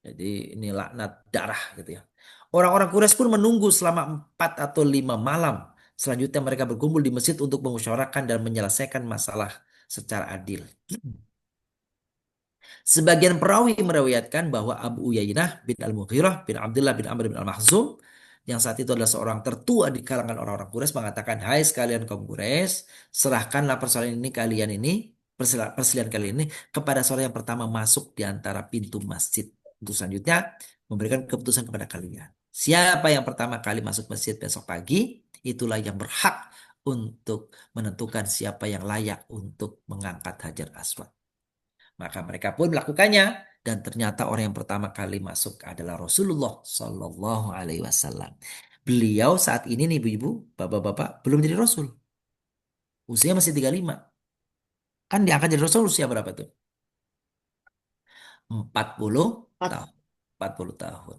Jadi ini laknat darah gitu ya. Orang-orang Quraisy pun menunggu selama 4 atau 5 malam. Selanjutnya mereka berkumpul di masjid untuk memusyawarahkan dan menyelesaikan masalah secara adil. Sebagian perawi meriwayatkan bahwa Abu Uyainah bin Al-Mughirah bin Abdullah bin Amr bin Al-Mahzum yang saat itu adalah seorang tertua di kalangan orang-orang Quraisy mengatakan, "Hai sekalian kaum Quraisy, serahkanlah perselihan kalian ini kepada seorang yang pertama masuk di antara pintu masjid. Untuk selanjutnya memberikan keputusan kepada kalian. Siapa yang pertama kali masuk masjid besok pagi, itulah yang berhak untuk menentukan siapa yang layak untuk mengangkat Hajar Aswad." Maka mereka pun melakukannya dan ternyata orang yang pertama kali masuk adalah Rasulullah Shallallahu Alaihi Wasallam. Beliau saat ini nih ibu-ibu, bapak-bapak belum jadi Rasul. Usia masih 35. Kan diangkat jadi Rasul usia berapa tuh? 40 Empat. tahun. 40 tahun.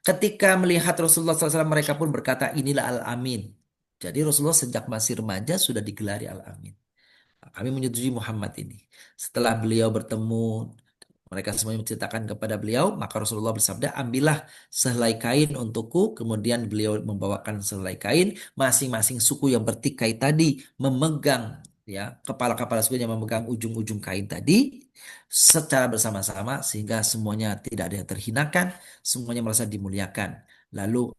Ketika melihat Rasulullah SAW mereka pun berkata inilah Al-Amin. Jadi Rasulullah sejak masih remaja sudah digelari Al-Amin. Kami menyetujui Muhammad ini. Setelah beliau bertemu, mereka semuanya menceritakan kepada beliau, maka Rasulullah bersabda, ambillah sehelai kain untukku. Kemudian beliau membawakan sehelai kain, masing-masing suku yang bertikai tadi memegang, ya, kepala-kepala suku yang memegang ujung-ujung kain tadi secara bersama-sama sehingga semuanya tidak ada yang terhinakan, semuanya merasa dimuliakan. Lalu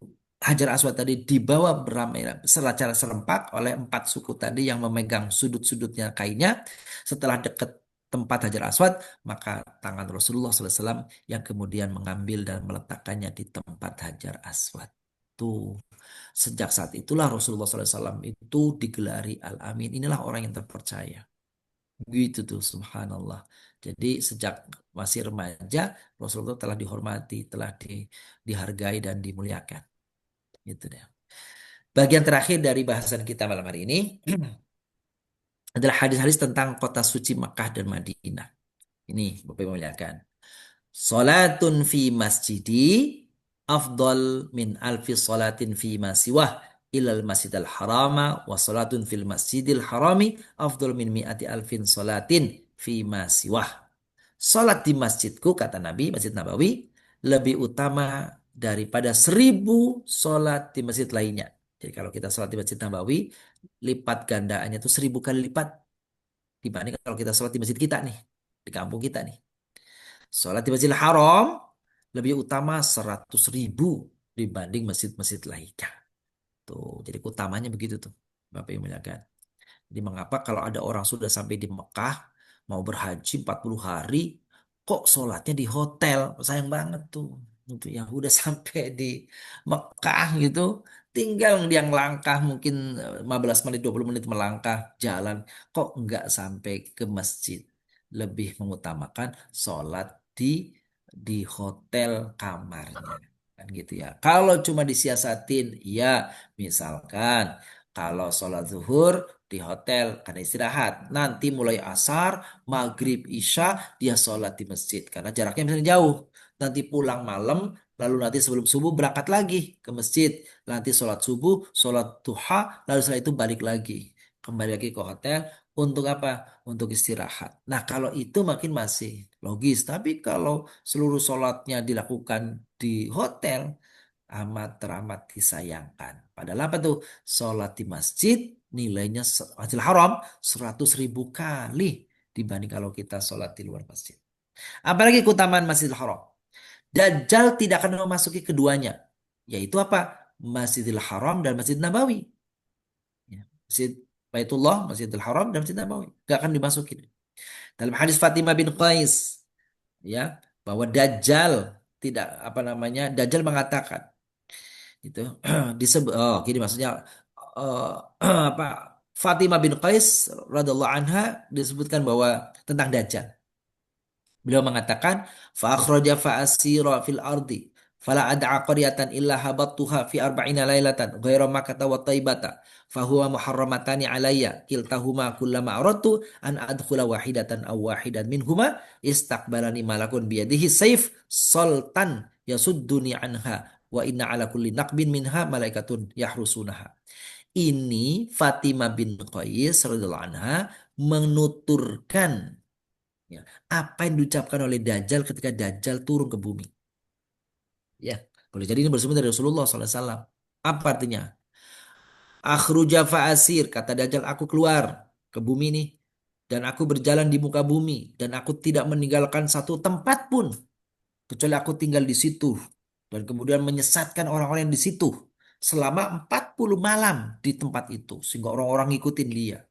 Hajar Aswad tadi dibawa beramai secara serempak oleh 4 suku tadi yang memegang sudut-sudutnya kainnya. Setelah dekat tempat Hajar Aswad, maka tangan Rasulullah SAW yang kemudian mengambil dan meletakkannya di tempat Hajar Aswad. Tuh, sejak saat itulah Rasulullah SAW itu digelari Al-Amin. Inilah orang yang terpercaya. Gitu tuh, subhanallah. Jadi sejak masih remaja, Rasulullah telah dihormati, telah dihargai dan dimuliakan. Gitu deh. Bagian terakhir dari bahasan kita malam hari ini adalah hadis-hadis tentang kota suci Makkah dan Madinah. Ini Bapak Ibu muliakan. Salatun fi masjidi afdal min alfi salatin fi ma siwah ilal masjidil harama wa salatun fil masjidil harami afdal min mi'ati alfin salatin fi ma siwah. Salat di masjidku, kata Nabi, Masjid Nabawi, lebih utama daripada 1000 salat di masjid lainnya. Jadi kalau kita salat di Masjid Nabawi, lipat gandaannya itu 1.000 kali lipat dibanding kalau kita sholat di masjid kita nih, di kampung kita nih. Sholat di Masjidil Haram lebih utama 100.000 dibanding masjid-masjid lainnya. Tuh, jadi utamanya begitu tuh, Bapak yang muliakan. Jadi mengapa kalau ada orang sudah sampai di Mekah, mau berhaji 40 hari, kok sholatnya di hotel? Sayang banget tuh. Untuk yang udah sampai di Mekah gitu, tinggal yang langkah mungkin 15 menit, 20 menit melangkah jalan, kok nggak sampai ke masjid? Lebih mengutamakan sholat di hotel kamarnya. Kan gitu ya. Kalau cuma disiasatin, ya misalkan kalau sholat zuhur di hotel karena istirahat. Nanti mulai asar, maghrib, isya dia sholat di masjid karena jaraknya misalnya jauh. Nanti pulang malam, lalu nanti sebelum subuh berangkat lagi ke masjid. Nanti sholat subuh, sholat duha, lalu setelah itu balik lagi. Kembali lagi ke hotel untuk apa? Untuk istirahat. Nah kalau itu makin masih logis. Tapi kalau seluruh sholatnya dilakukan di hotel, amat teramat disayangkan. Padahal apa tuh? Sholat di masjid nilainya Masjidil Haram 100.000 kali dibanding kalau kita sholat di luar masjid. Apalagi keutamaan Masjidil Haram. Dajjal tidak akan memasuki keduanya. Yaitu apa? Masjidil Haram dan Masjid Nabawi. Ya. Masjid Baitullah, Masjidil Haram dan Masjid Nabawi. Gak akan dimasuki. Dalam hadis Fatimah bin Qais, ya, bahwa Dajjal tidak apa namanya, Dajjal mengatakan itu disebut gini maksudnya eh, apa Fatimah bin Qais radhiallahu anha disebutkan bahwa tentang Dajjal. Beliau mengatakan fa akhraja fa asira fil ardi fala ad'a qaryatan illa habattuha fi arba'ina lailatan ghaira makkah wa taibata fa huwa muharramatani alayya kiltahuma kullama aradtu an adkhula wahidatan aw wahidan minhuma istaqbalani malakun biyadihi sayf sultan yasudduni anha wa inna ala kulli naqbin minha malaikatun yahrusunaha. Ini Fatimah bin Qais radhiyallahu anha menuturkan, ya, apa yang diucapkan oleh Dajjal ketika Dajjal turun ke bumi. Ya, boleh jadi ini bersumber dari Rasulullah SAW. Apa artinya? Akhruja fa'asir, kata Dajjal, aku keluar ke bumi nih. Dan aku berjalan di muka bumi. Dan aku tidak meninggalkan satu tempat pun. Kecuali aku tinggal di situ. Dan kemudian menyesatkan orang-orang yang di situ. Selama 40 malam di tempat itu. Sehingga orang-orang ngikutin dia.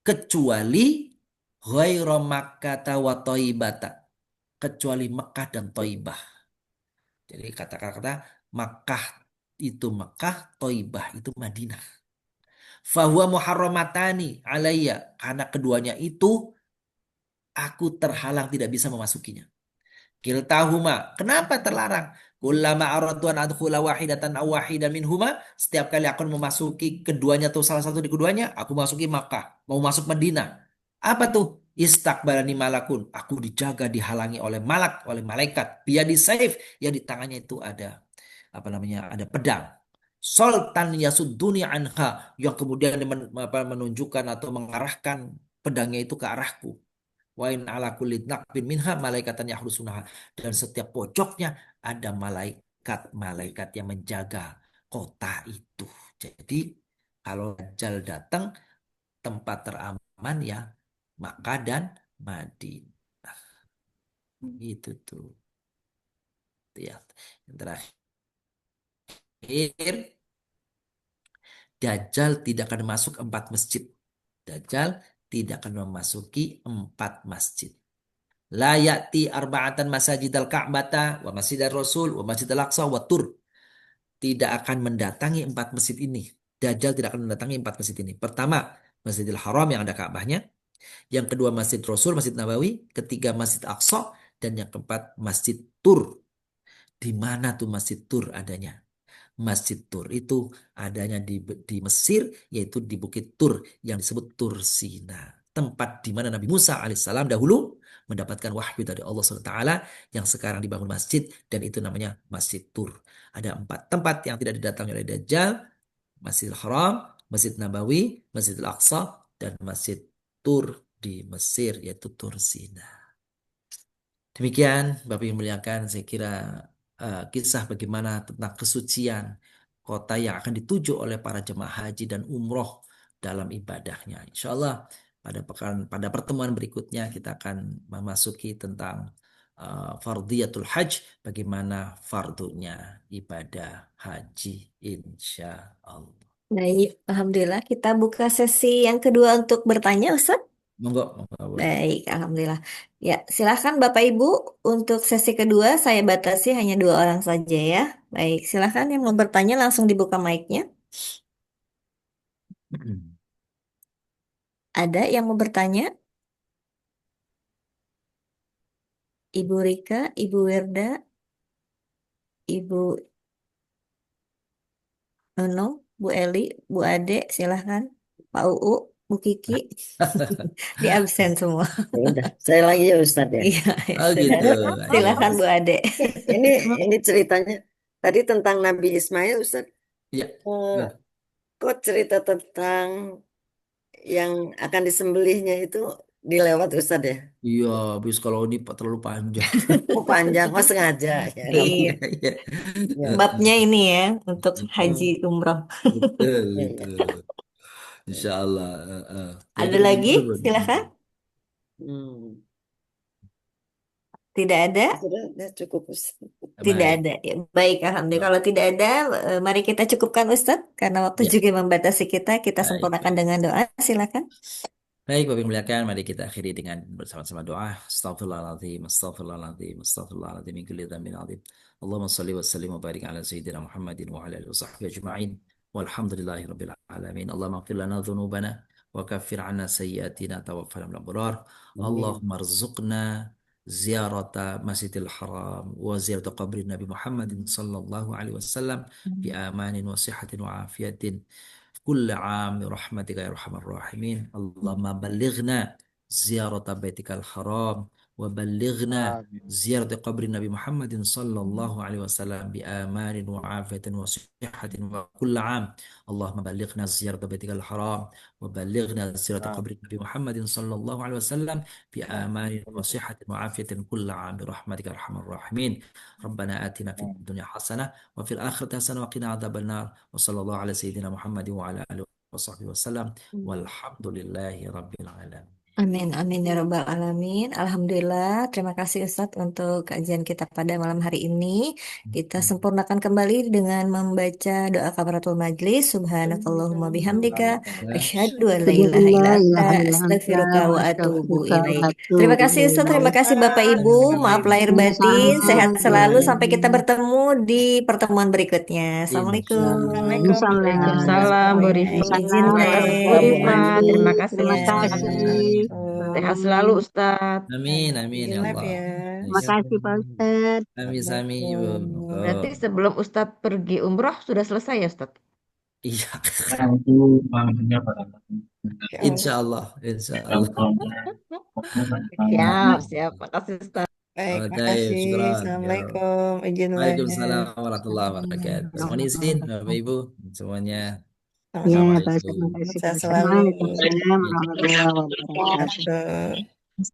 Kecuali ghaira Makkah wa Thaibata, kecuali Mekah dan Thaibah. Jadi kata-kata Makkah itu Mekah, Thaibah itu Madinah. Fahuwa muharramatani alayya, karena keduanya itu aku terhalang tidak bisa memasukinya. Kiltahuma, kenapa terlarang? Kullama aradtu an adkhula wahidatan aw wahidan minhuma, setiap kali aku memasuki keduanya atau salah satu di keduanya, aku masuki Makkah, mau masuk Madinah. Apa tuh? Istakbalani malakun. Aku dijaga, dihalangi oleh malak, oleh malaikat. Biyadi saif, ya di tangannya itu ada apa namanya? Ada pedang. Sultan yasudduni anha, yang kemudian menunjukkan atau mengarahkan pedangnya itu ke arahku. Wa in ala kulli naqbin minha malaikatan yahrusunaha. Dan setiap pojoknya ada malaikat-malaikat yang menjaga kota itu. Jadi kalau Dajjal datang, tempat teraman ya Makkah dan Madinah. Gitu tuh. Itu ya. Yang terakhir, Dajjal tidak akan masuk 4 masjid. Dajjal tidak akan memasuki 4 masjid. La ya'ti arba'atan masajidal Ka'bata wa masjidal Rasul wa masjidal Aqsa wa Tur. Tidak akan mendatangi 4 masjid ini. Dajjal tidak akan mendatangi 4 masjid ini. Pertama, Masjidil Haram yang ada Ka'bahnya. Yang kedua, Masjid Rasul, Masjid Nabawi. Ketiga, Masjid Aqsa. Dan yang keempat, Masjid Tur. Di mana tuh Masjid Tur adanya? Masjid Tur itu adanya di Mesir, yaitu di Bukit Tur yang disebut Tur Sina. Tempat di mana Nabi Musa alaihissalam dahulu mendapatkan wahyu dari Allah SWT yang sekarang dibangun masjid dan itu namanya Masjid Tur. Ada 4 tempat yang tidak didatangi oleh Dajjal: Masjidil Haram, Masjid Nabawi, Masjidil Aqsa, dan Masjid Tur di Mesir yaitu Tur Sina. Demikian Bapak yang muliakan, saya kira kisah bagaimana tentang kesucian kota yang akan dituju oleh para jemaah haji dan umroh dalam ibadahnya. Insya Allah pada pertemuan berikutnya kita akan memasuki tentang fardiyatul hajj, bagaimana fardunya ibadah haji, insya Allah. Baik, Alhamdulillah kita buka sesi yang kedua untuk bertanya, Ustaz. Monggo, monggo boleh. Baik, Alhamdulillah. Ya, silahkan Bapak Ibu untuk sesi kedua saya batasi hanya 2 orang saja ya. Baik, silahkan yang mau bertanya langsung dibuka mic-nya. Ada yang mau bertanya? Ibu Rika, Ibu Wirda, Ibu Nunung, Bu Eli, Bu Ade, silahkan. Pak Uu, Bu Kiki, di absen semua. Ya udah, saya lagi ya Ustadz ya. Iya, Oh gitu. silahkan Bu Ade. Ini ini ceritanya tadi tentang Nabi Ismail Ustadz. Iya. Eh, kok cerita tentang yang akan disembelihnya itu dilewat Ustadz ya? Iya, habis kalau ini terlalu panjang. Oh panjang, oh sengaja ya. Iya, Iya. Ya, babnya ini ya untuk haji hmm, umroh. Betul, ya, betul. ya. Insya Allah. Jadi Ada lagi? begitu. Silahkan. Hmm. Tidak ada? Sudah, ya, cukup Ustadz. Tidak Baik. ada. Ya, baik, Alhamdulillah. Kalau tidak ada, mari kita cukupkan Ustadz. Karena waktu Ya, juga membatasi kita baik. sempurnakan dengan doa. Silakan. Baik, Bapak yang muliakan, mari kita akhiri dengan bersama-sama doa. Astaghfirullahaladzim, astaghfirullahaladzim, astaghfirullahaladzim, min kulli dzambin adzim. Allahumma salli wa sallim wa barik ala sayyidina Muhammadin wa ala alihi wa sahbihi ajma'in. Walhamdulillahi rabbil alamin. Allahumma ighfir lana dhunubana wa kaffir 'anna sayyi'atina tawaffana minal abrar. Amin. Allahumma arzuqna ziyarata Masjidil Haram wa ziyarata qabri Nabi Muhammadin sallallahu alaihi wasallam bi amanin wa sihhatin wa afiyatin. كل عام برحمتك يا أرحم الراحمين اللهم بلغنا زيارة بيتك الحرام وبلغنا Amin. زيارة قبر النبي محمد صلى الله عليه وسلم بآمان وعافية وصحة وكل عام اللهم بلغنا زيارة بيتك الحرام وبلغنا زيارة قبر Amin. النبي محمد صلى الله عليه وسلم بآمان وصحة وعافية كل عام برحمتك يا أرحم الراحمين ربنا آتنا في Amin. الدنيا حسنة وفي الآخرة حسنة وقنا عذاب النار وصلى الله على سيدنا محمد وعلى آله وصحبه وسلم والحمد لله رب العالمين. Amin, amin ya Rabbal Alamin. Alhamdulillah, terima kasih Ustadz untuk kajian kita pada malam hari ini. Kita sempurnakan kembali dengan membaca doa kafaratul majlis. Subhanakallahumma bihamdika. Asyhadu an la Asyhadu an ilaha illa la anta. ilaha illa anta Astaghfiruka wa wa atubu astaghfiruka wa ilaik. Terima atubu kasih Ustadz, terima ilaik. kasih Bapak Ibu. Maaf lahir batin, sehat selalu sampai kita Sama-sama. bertemu di pertemuan berikutnya. Assalamualaikum. Insyaallah. Waalaikumsalam. Waalaikumsalam, Bu Baik, Rifat. izin Waalaikumsalam Teh. Bu warahmatullahi Rifat, terima wabarakatuh. kasih Terima Ya. kasih. sehat selalu, Ustadz. Amin, amin ya Izin live Allah. ya. Terima kasih Pak Ustadz. Amin, amin, Ibu. Berarti sebelum Ustadz pergi umroh sudah selesai ya, Ustadz? Iya, Ya insya Allah, insya Allah. Siap, siap. Makasih, Ustadz. Baik, Oke, makasih. syukran. Ya. Assalamualaikum. Izin live. Waalaikumsalam warahmatullahi wabarakatuh. Mohon izin, Bapak Ibu, semuanya. Ya, Sama-sama. Pak Ustadz. Terima Assalamualaikum. kasih Pak Sehat Ustadz. selalu. Waalaikumsalam warahmatullahi wabarakatuh. Wabarakatuh.